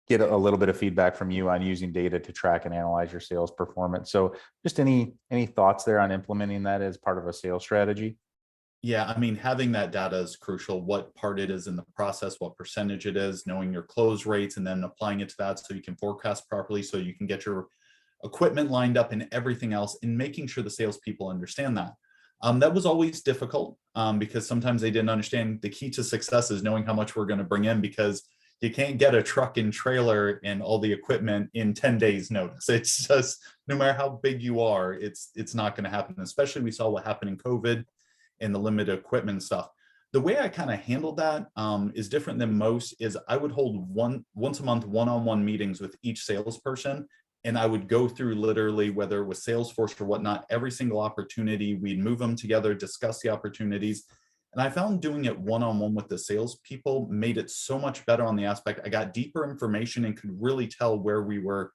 get a little bit of feedback from you on using data to track and analyze your sales performance. So just any thoughts there on implementing that as part of a sales strategy? Yeah, having that data is crucial. What part it is in the process, what percentage it is, knowing your close rates, and then applying it to that so you can forecast properly, so you can get your equipment lined up and everything else, and making sure the salespeople understand that. That was always difficult, because sometimes they didn't understand. The key to success is knowing how much we're going to bring in, because you can't get a truck and trailer and all the equipment in 10 days notice. It's just, no matter how big you are, it's not going to happen. Especially we saw what happened in COVID, and the limited equipment stuff. The way I kind of handled that is different than most. Is I would hold once a month one-on-one meetings with each salesperson, and I would go through literally, whether it was Salesforce or whatnot, every single opportunity. We'd move them together, discuss the opportunities. And I found doing it one-on-one with the salespeople made it so much better on the aspect. I got deeper information and could really tell where we were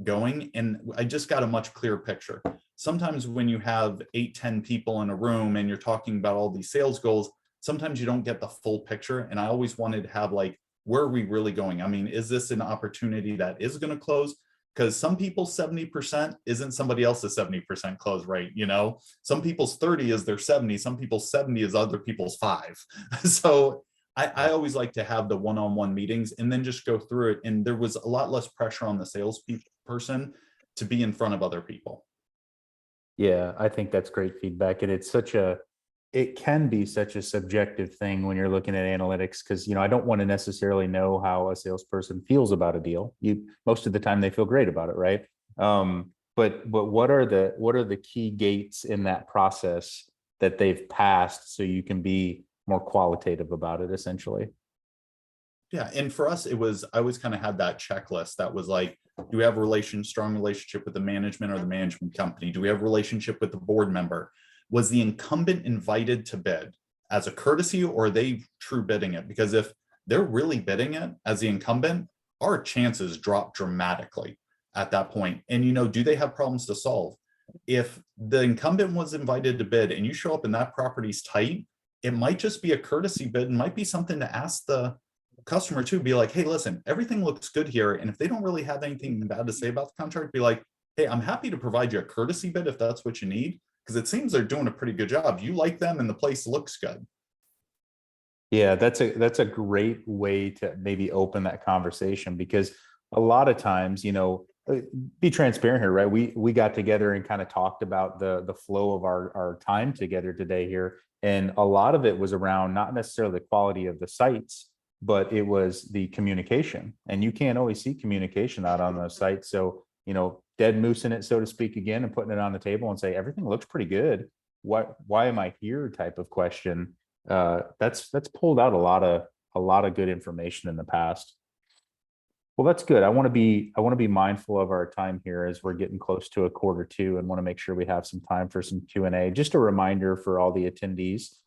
going. And I just got a much clearer picture. Sometimes when you have 8-10 people in a room and you're talking about all these sales goals, sometimes you don't get the full picture. And I always wanted to have like, where are we really going? I mean, is this an opportunity that is going to close? Because some people's 70% isn't somebody else's 70% close rate. You know, some people's 30 is their 70, some people's 70 is other people's 5. So I always like to have the one-on-one meetings and then just go through it. And there was a lot less pressure on the sales person to be in front of other people. Yeah, I think that's great feedback. And it can be such a subjective thing when you're looking at analytics, because, I don't want to necessarily know how a salesperson feels about a deal. Most of the time they feel great about it, right? But what are the key gates in that process that they've passed so you can be more qualitative about it, essentially? Yeah, and for us, I always kind of had that checklist that was like, do we have a strong relationship with the management or the management company? Do we have a relationship with the board member? Was the incumbent invited to bid as a courtesy, or are they true bidding it? Because if they're really bidding it as the incumbent, our chances drop dramatically at that point. And, do they have problems to solve? If the incumbent was invited to bid and you show up and that property's tight, it might just be a courtesy bid and might be something to ask the customer to be like, hey, listen, everything looks good here. And if they don't really have anything bad to say about the contract, be like, hey, I'm happy to provide you a courtesy bid if that's what you need, because it seems they're doing a pretty good job. You like them and the place looks good. Yeah, that's a great way to maybe open that conversation, because a lot of times, be transparent here, right? We got together and kind of talked about the flow of our time together today here. And a lot of it was around not necessarily the quality of the sites, but it was the communication. And you can't always see communication out on those sites. So, dead moosing it, so to speak, again, and putting it on the table and say, everything looks pretty good. Why am I here? Type of question. That's pulled out a lot of good information in the past. Well, that's good. I want to be mindful of our time here as we're getting close to 1:45, and want to make sure we have some time for some Q&A. Just a reminder for all the attendees,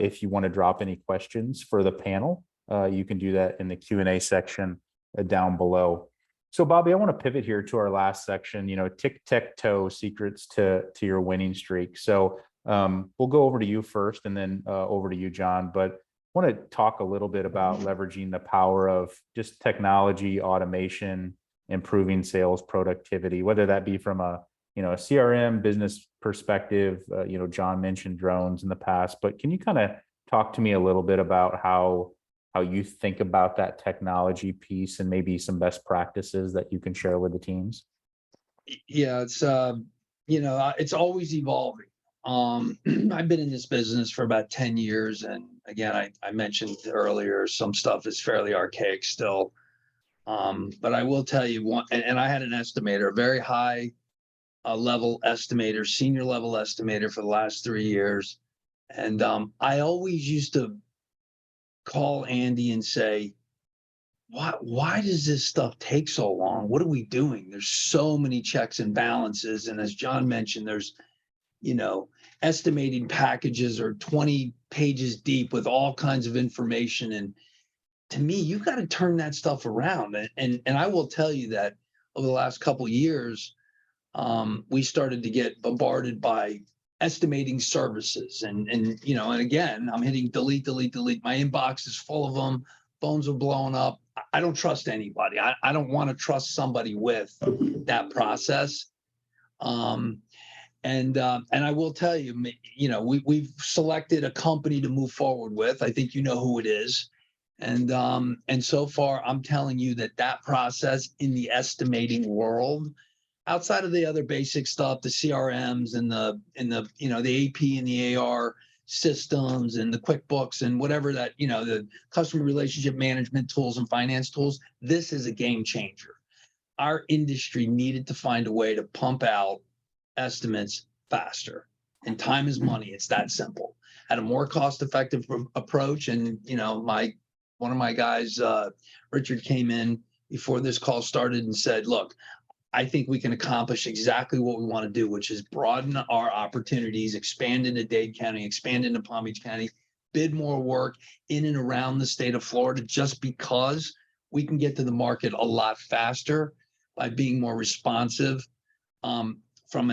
if you want to drop any questions for the panel, you can do that in the Q&A section down below. So, Bobby, I want to pivot here to our last section, tic-tac-toe secrets to your winning streak. So we'll go over to you first and then over to you, John. But I want to talk a little bit about leveraging the power of just technology, automation, improving sales productivity, whether that be from a CRM business perspective. John mentioned drones in the past, but can you kind of talk to me a little bit about how you think about that technology piece and maybe some best practices that you can share with the teams? Yeah, it's always evolving. I've been in this business for about 10 years. And again, I mentioned earlier, some stuff is fairly archaic still. But I will tell you one, and I had an estimator, a very high level estimator, senior level estimator for the last 3 years. And I always used to call Andy and say, why does this stuff take so long? What are we doing? There's so many checks and balances. And as John mentioned, there's, estimating packages are 20 pages deep with all kinds of information. And to me, you've got to turn that stuff around. And I will tell you that over the last couple of years, we started to get bombarded by estimating services. And again, I'm hitting delete. My inbox is full of them. Phones are blowing up. I don't trust anybody. I don't want to trust somebody with that process. And I will tell you, we've selected a company to move forward with. I think you know who it is. And so far, I'm telling you that process in the estimating world, outside of the other basic stuff, the CRMs and the AP and the AR systems and the QuickBooks and whatever that, the customer relationship management tools and finance tools, this is a game changer. Our industry needed to find a way to pump out estimates faster, and time is money. It's that simple. at a more cost-effective approach. And, you know, one of my guys, Richard, came in before this call started and said, look, I think we can accomplish exactly what we want to do, which is broaden our opportunities, expand into Dade County, expand into Palm Beach County, bid more work in and around the state of Florida, just because we can get to the market a lot faster by being more responsive, from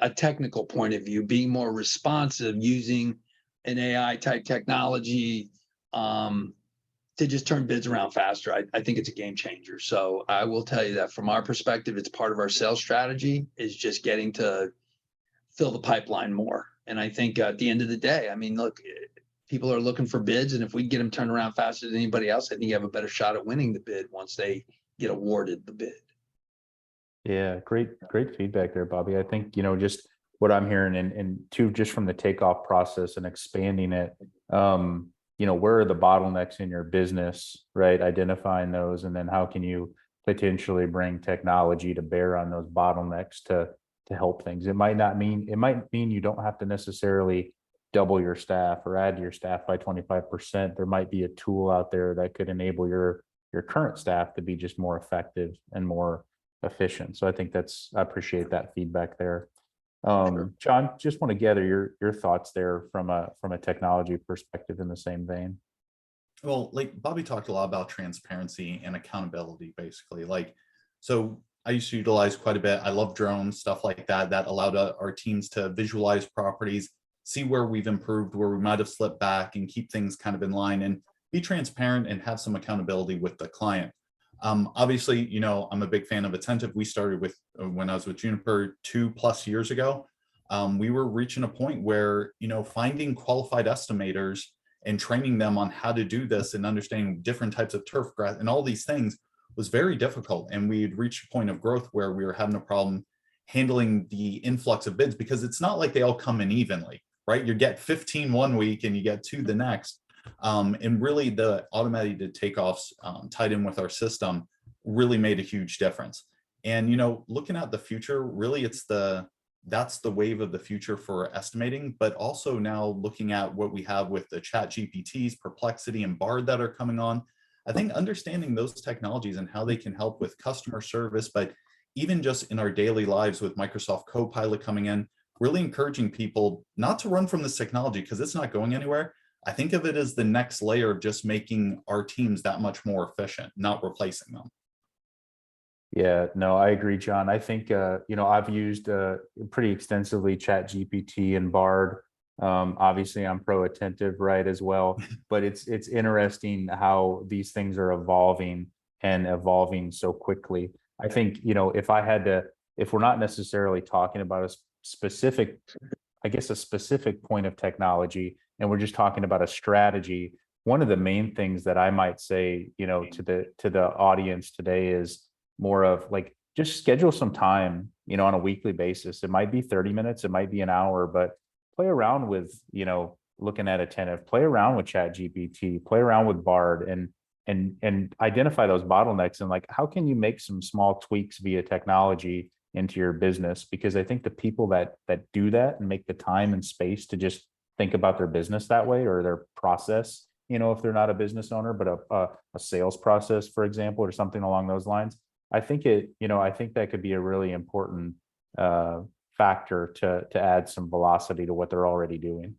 a technical point of view, being more responsive using an AI type technology, to just turn bids around faster. I think it's a game changer. So I will tell you that from our perspective, it's part of our sales strategy, is just getting to fill the pipeline more. And I think at the end of the day, I mean, look, people are looking for bids, and if we get them turned around faster than anybody else, I think you have a better shot at winning the bid once they get awarded the bid. Yeah, great feedback there, Bobby. I think, you know, just what I'm hearing and two, just from the takeoff process and expanding it, you know, where are the bottlenecks in your business, right? Identifying those, and then how can you potentially bring technology to bear on those bottlenecks to help things. It might mean you don't have to necessarily double your staff or add to your staff by 25%. There might be a tool out there that could enable your current staff to be just more effective and more efficient. So I think I appreciate that feedback there. Sure. John, just want to gather your thoughts there from a technology perspective in the same vein. Well, like Bobby talked a lot about transparency and accountability, basically. Like, so I used to utilize quite a bit. I love drones, stuff like that, that allowed our teams to visualize properties, see where we've improved, where we might have slipped back, and keep things kind of in line and be transparent and have some accountability with the client. Obviously, you know, I'm a big fan of Attentive. We started with, when I was with Juniper 2+ years ago, we were reaching a point where, you know, finding qualified estimators and training them on how to do this and understanding different types of turf grass and all these things was very difficult. And we had reached a point of growth where we were having a problem handling the influx of bids, because it's not like they all come in evenly, right? You get 15 one week and you get 2 the next. And really the automated takeoffs tied in with our system really made a huge difference. And, you know, looking at the future, really that's the wave of the future for estimating, but also now looking at what we have with the Chat GPTs, Perplexity, and Bard that are coming on. I think understanding those technologies and how they can help with customer service, but even just in our daily lives with Microsoft Copilot coming in, really encouraging people not to run from this technology because it's not going anywhere. I think of it as the next layer of just making our teams that much more efficient, not replacing them. Yeah, no, I agree, John. I think, you know, I've used pretty extensively Chat GPT and Bard. Obviously I'm pro Attentive, right, as well, but it's interesting how these things are evolving and evolving so quickly. I think, you know, if we're not necessarily talking about a specific point of technology, and we're just talking about a strategy, one of the main things that I might say, you know, to the audience today is more of like, just schedule some time, you know, on a weekly basis. It might be 30 minutes, it might be an hour, but play around with, you know, looking at Attentive, play around with Chat GPT, play around with Bard, and identify those bottlenecks, and like, how can you make some small tweaks via technology into your business? Because I think the people that do that and make the time and space to just think about their business that way, or their process, you know, if they're not a business owner, but a sales process, for example, or something along those lines, I think that could be a really important factor to add some velocity to what they're already doing.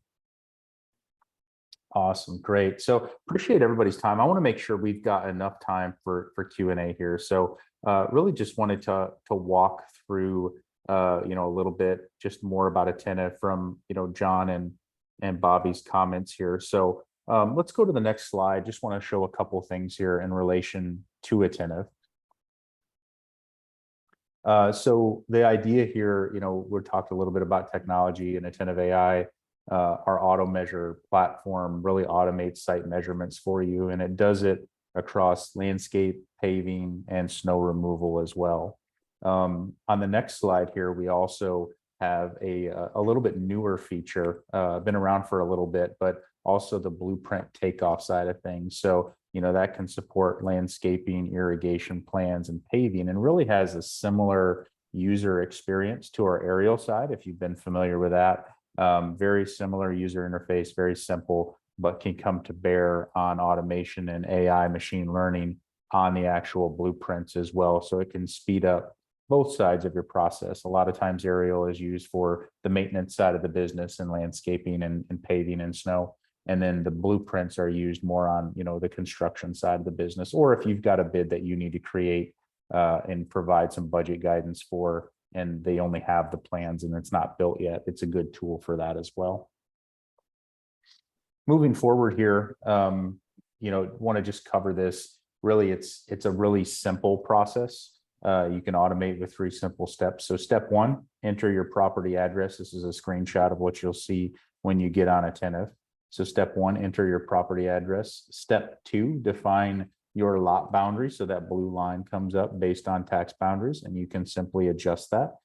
Awesome, great. So appreciate everybody's time. I want to make sure we've got enough time for Q&A here. So really just wanted to walk through you know, a little bit just more about Attentive from, you know, John and Bobby's comments here. So let's go to the next slide. Just want to show a couple things here in relation to Attentive. So the idea here, you know, we're talking a little bit about technology and Attenitve.ai. Our auto measure platform really automates site measurements for you, and it does it across landscape, paving, and snow removal as well. On the next slide here, we also have a little bit newer feature, been around for a little bit, but also the blueprint takeoff side of things. So, you know, that can support landscaping, irrigation plans, and paving, and really has a similar user experience to our aerial side, if you've been familiar with that. Very similar user interface, very simple, but can come to bear on automation and AI machine learning on the actual blueprints as well. So it can speed up both sides of your process. A lot of times aerial is used for the maintenance side of the business and landscaping and paving and snow. And then the blueprints are used more on, the construction side of the business, or if you've got a bid that you need to create and provide some budget guidance for, and they only have the plans and it's not built yet, it's a good tool for that as well. Moving forward here, want to just cover this. Really, it's a really simple process. You can automate with 3 simple steps. So step 1, enter your property address. This is a screenshot of what you'll see when you get on Attentive. So step 1, enter your property address. Step 2, define your lot boundary. So that blue line comes up based on tax boundaries, and you can simply adjust that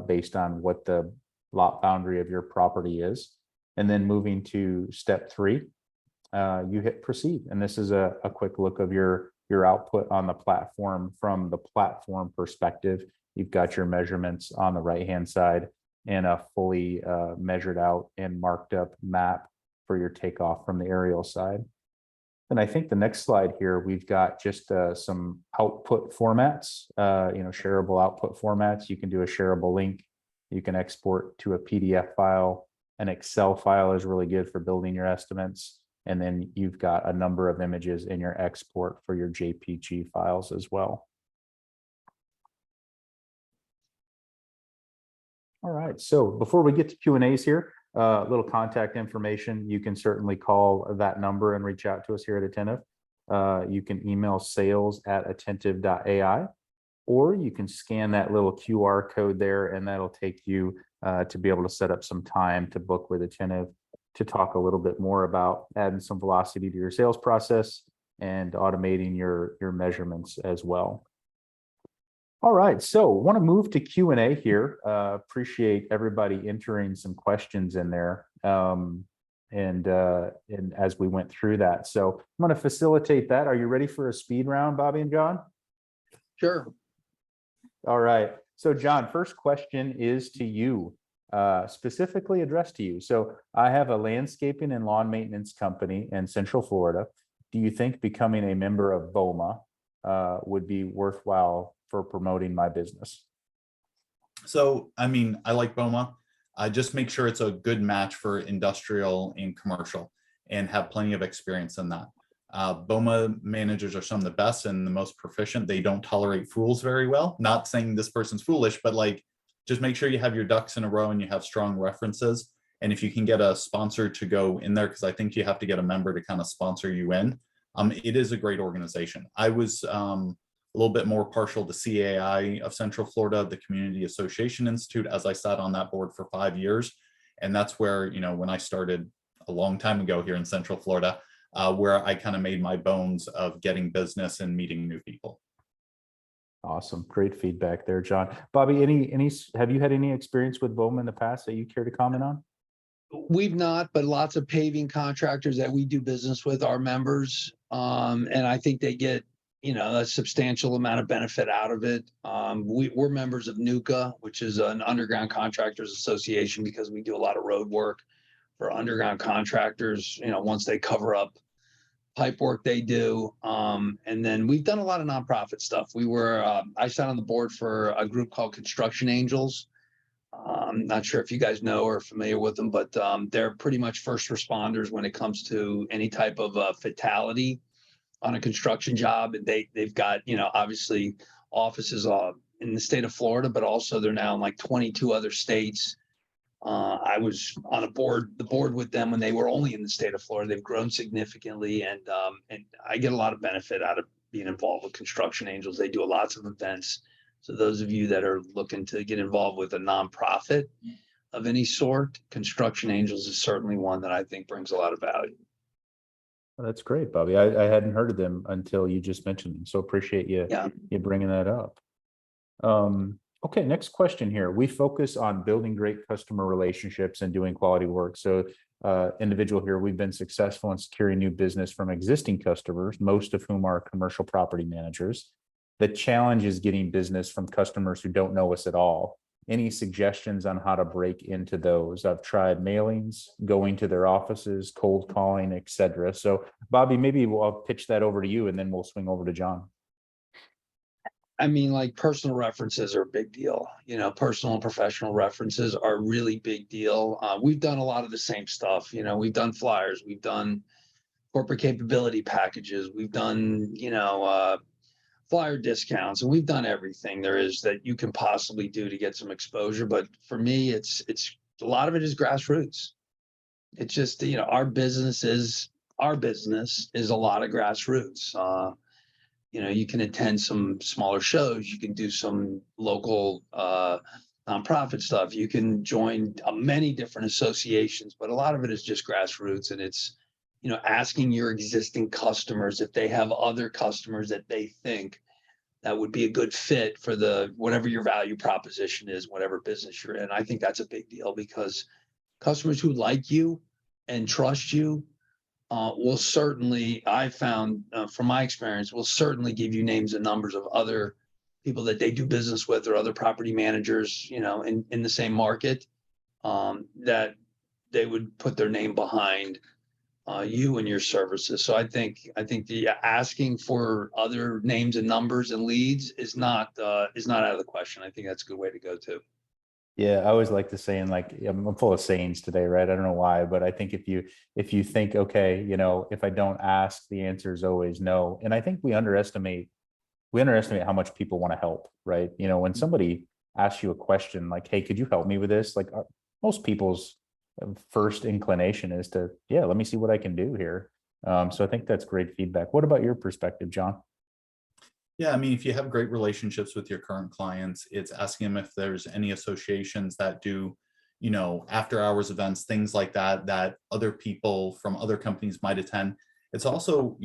based on what the lot boundary of your property is. And then moving to step 3, you hit proceed. And this is a quick look of your output on the platform. From the platform perspective, you've got your measurements on the right-hand side and a fully measured out and marked up map for your takeoff from the aerial side. And I think the next slide here, we've got just some output formats, shareable output formats. You can do a shareable link. You can export to a PDF file. An Excel file is really good for building your estimates. And then you've got a number of images in your export for your JPG files as well. All right, so before we get to Q&As here, a little contact information. You can certainly call that number and reach out to us here at Attentive. You can email sales@attentive.ai, or you can scan that little QR code there, and that'll take you to be able to set up some time to book with Attentive to talk a little bit more about adding some velocity to your sales process and automating your measurements as well. All right, so want to move to Q&A here. Appreciate everybody entering some questions in there, and as we went through that. So I'm going to facilitate that. Are you ready for a speed round, Bobby and John? Sure. All right. So John, first question is to you, specifically addressed to you. So I have a landscaping and lawn maintenance company in Central Florida. Do you think becoming a member of BOMA would be worthwhile for promoting my business? So, I mean, I like BOMA. I just make sure it's a good match for industrial and commercial and have plenty of experience in that. BOMA managers are some of the best and the most proficient. They don't tolerate fools very well. Not saying this person's foolish, but just make sure you have your ducks in a row and you have strong references. And if you can get a sponsor to go in there, because I think you have to get a member to kind of sponsor you in, it is a great organization. I was a little bit more partial to CAI of Central Florida, the Community Association Institute, as I sat on that board for 5 years. And that's where, when I started a long time ago here in Central Florida, where I kind of made my bones of getting business and meeting new people. Awesome. Great feedback there, John. Bobby, have you had any experience with BOMA in the past that you care to comment on? We've not, but lots of paving contractors that we do business with are members. And I think they get, a substantial amount of benefit out of it. We're members of NUCA, which is an underground contractors association, because we do a lot of road work for underground contractors, once they cover up pipe work they do. And then we've done a lot of nonprofit stuff. I sat on the board for a group called Construction Angels. I'm not sure if you guys know or are familiar with them, but they're pretty much first responders when it comes to any type of fatality on a construction job. And they've got, obviously offices in the state of Florida, but also they're now in like 22 other states. I was on the board with them when they were only in the state of Florida. They've grown significantly, and I get a lot of benefit out of being involved with Construction Angels. They do lots of events. So those of you that are looking to get involved with a nonprofit of any sort, Construction Angels is certainly one that I think brings a lot of value. Well, that's great, Bobby. I hadn't heard of them until you just mentioned them. So appreciate you bringing that up. Okay, next question here. We focus on building great customer relationships and doing quality work. So individual here, we've been successful in securing new business from existing customers, most of whom are commercial property managers. The challenge is getting business from customers who don't know us at all. any suggestions on how to break into those? I've tried mailings, going to their offices, cold calling, etc. So Bobby, maybe I'll pitch that over to you and then we'll swing over to John. I mean, like personal references are a big deal. Personal and professional references are a really big deal. We've done a lot of the same stuff. We've done flyers, we've done corporate capability packages, we've done, flyer discounts, and we've done everything there is that you can possibly do to get some exposure. But for me, it's a lot of it is grassroots. It's just, our business is a lot of grassroots. You can attend some smaller shows, you can do some local nonprofit stuff, you can join many different associations, but a lot of it is just grassroots. And it's, asking your existing customers if they have other customers that they think that would be a good fit for whatever your value proposition is, whatever business you're in. I think that's a big deal, because customers who like you and trust you will certainly, I found from my experience, will certainly give you names and numbers of other people that they do business with, or other property managers, in the same market, that they would put their name behind you and your services. So I think the asking for other names and numbers and leads is not out of the question. I think that's a good way to go too. Yeah, I always like to say, and like I'm full of sayings today, right? I don't know why, but I think if you think, okay, if I don't ask, the answer is always no. And I think we underestimate how much people want to help, right? When somebody asks you a question like, hey, could you help me with this? Like most people's first inclination is to, yeah, let me see what I can do here. So I think that's great feedback. What about your perspective, John? Yeah, I mean, if you have great relationships with your current clients, it's asking them if there's any associations that do, after hours events, things like that, that other people from other companies might attend. It's also,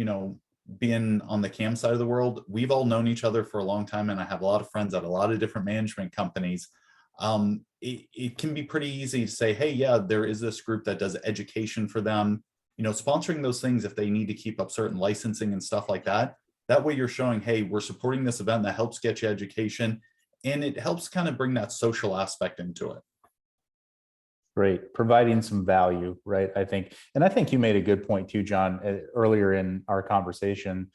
being on the CAM side of the world, we've all known each other for a long time, and I have a lot of friends at a lot of different management companies. It can be pretty easy to say, hey, yeah, there is this group that does education for them, sponsoring those things if they need to keep up certain licensing and stuff like that. That way you're showing, hey, we're supporting this event that helps get you education, and it helps kind of bring that social aspect into it. Great. Providing some value, right? I think you made a good point too, John, earlier in our conversation.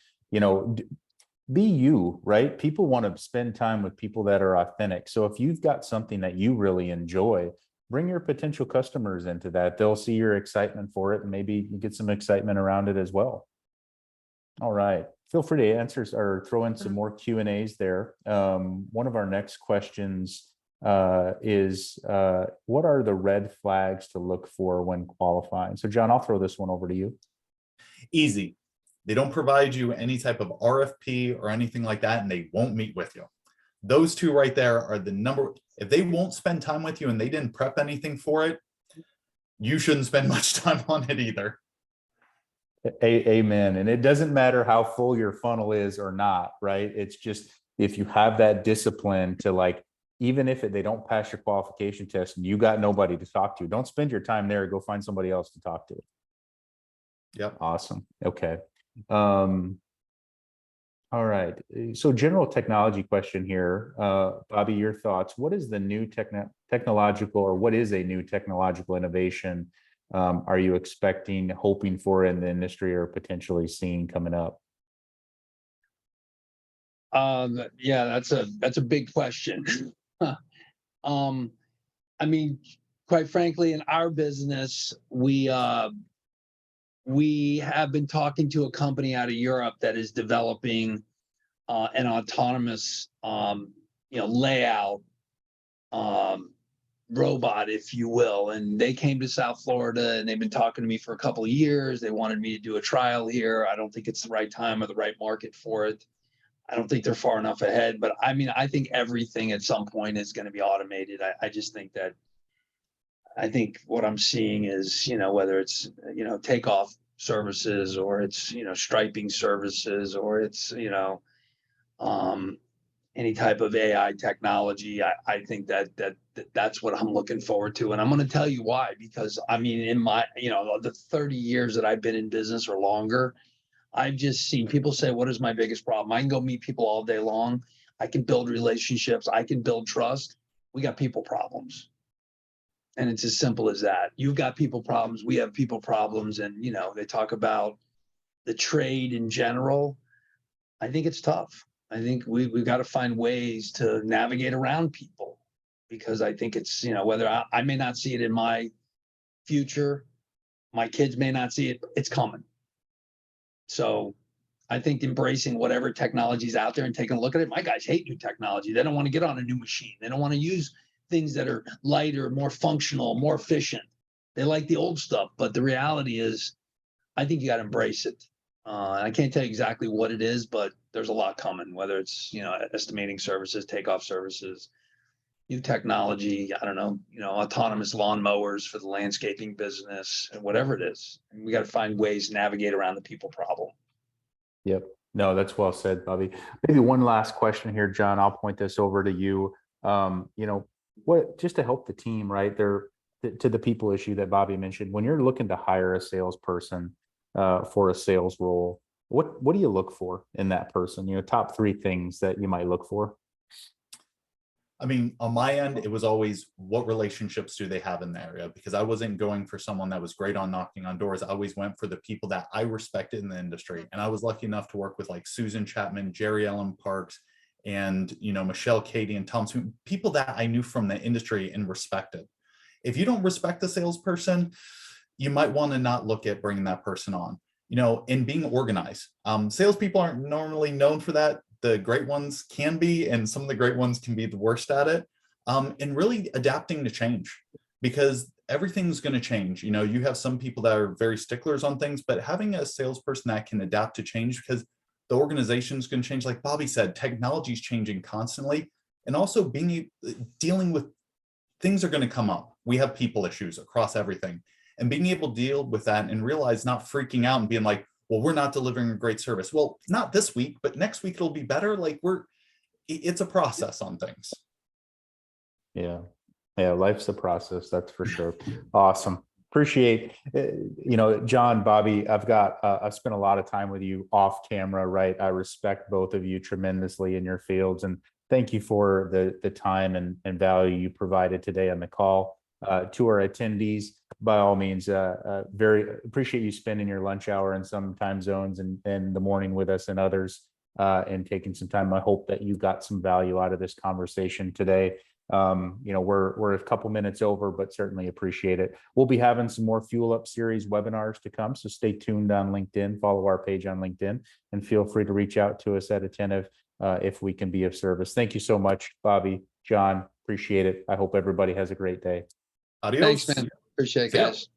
Be you, right? People want to spend time with people that are authentic. So if you've got something that you really enjoy, bring your potential customers into that. They'll see your excitement for it, and maybe you get some excitement around it as well. All right. Feel free to answer or throw in some more Q&As there. One of our next questions is what are the red flags to look for when qualifying? So John, I'll throw this one over to you. Easy. They don't provide you any type of RFP or anything like that, and they won't meet with you. Those two right there are the number. If they won't spend time with you and they didn't prep anything for it, you shouldn't spend much time on it either. Amen. And it doesn't matter how full your funnel is or not, right? It's just, if you have that discipline to even if they don't pass your qualification test and you got nobody to talk to, don't spend your time there. Go find somebody else to talk to. Yep. Awesome. Okay. All right. So general technology question here. Bobby, your thoughts. What is the new technological, or what is a new technological innovation are you expecting, hoping for in the industry, or potentially seeing coming up? Yeah, that's a big question. I mean, quite frankly, in our business, we have been talking to a company out of Europe that is developing an autonomous, layout robot, if you will. And they came to South Florida, and they've been talking to me for a couple of years. They wanted me to do a trial here. I don't think it's the right time or the right market for it. I don't think they're far enough ahead, but I mean, I think everything at some point is going to be automated. I just think that, I think what I'm seeing is, whether it's, takeoff services, or it's, striping services, or it's, any type of AI technology. I think that's what I'm looking forward to. And I'm going to tell you why, because I mean, in my, the 30 years that I've been in business or longer, I've just seen people say, what is my biggest problem? I can go meet people all day long. I can build relationships. I can build trust. we got people problems. And it's as simple as that. You've got people problems. We have people problems. And, you know, they talk about the trade in general. I think it's tough. I think we've got to find ways to navigate around people, because I think it's, you know, whether I may not see it in my future, my kids may not see it, it's coming. So I think embracing whatever technology is out there and taking a look at it. My guys hate new technology. They don't want to get on a new machine. They don't want to use things that are lighter, more functional, more efficient. They like the old stuff, but the reality is, I think you got to embrace it. I can't tell you exactly what it is, but there's a lot coming, whether it's, you know, estimating services, takeoff services, new technology, I don't know, you know, autonomous lawn mowers for the landscaping business, and whatever it is. And we got to find ways to navigate around the people problem. Yep. No, that's well said, Bobby. Maybe one last question here, John. I'll point this over to you. You know, what, just to help the team, right there, to the people issue that Bobby mentioned, when you're looking to hire a salesperson for a sales role, what do you look for in that person? You know, top 3 things that you might look for. I mean, on my end, it was always, what relationships do they have in the area? Because I wasn't going for someone that was great on knocking on doors. I always went for the people that I respected in the industry. And I was lucky enough to work with like Susan Chapman, Jerry Ellen Parks, and, you know, Michelle Cady and Tom Sweet, people that I knew from the industry and respected. If you don't respect the salesperson, you might want to not look at bringing that person on, you know, and being organized. Salespeople aren't normally known for that. The great ones can be, and some of the great ones can be the worst at it. And really adapting to change, because everything's going to change. You know, you have some people that are very sticklers on things, but having a salesperson that can adapt to change, because the organization's going to change. Like Bobby said, technology is changing constantly, and also dealing with things are going to come up. We have people issues across everything, and being able to deal with that and realize, not freaking out and being like, well, we're not delivering a great service. Well, not this week, but next week it'll be better. Like it's a process on things. Yeah. Yeah. Life's a process. That's for sure. Awesome. Appreciate, you know, John, Bobby, I've spent a lot of time with you off camera, right? I respect both of you tremendously in your fields, and thank you for the time and value you provided today on the call. To our attendees, by all means, very appreciate you spending your lunch hour in some time zones and the morning with us and others, and taking some time. I hope that you got some value out of this conversation today. You know, we're a couple minutes over, but certainly appreciate it. We'll be having some more Fuel Up series webinars to come, so stay tuned on LinkedIn, follow our page on LinkedIn, and feel free to reach out to us at Attentive if we can be of service. Thank you so much, Bobby, John, appreciate it. I hope everybody has a great day. Adios. Thanks, man. Appreciate it, guys.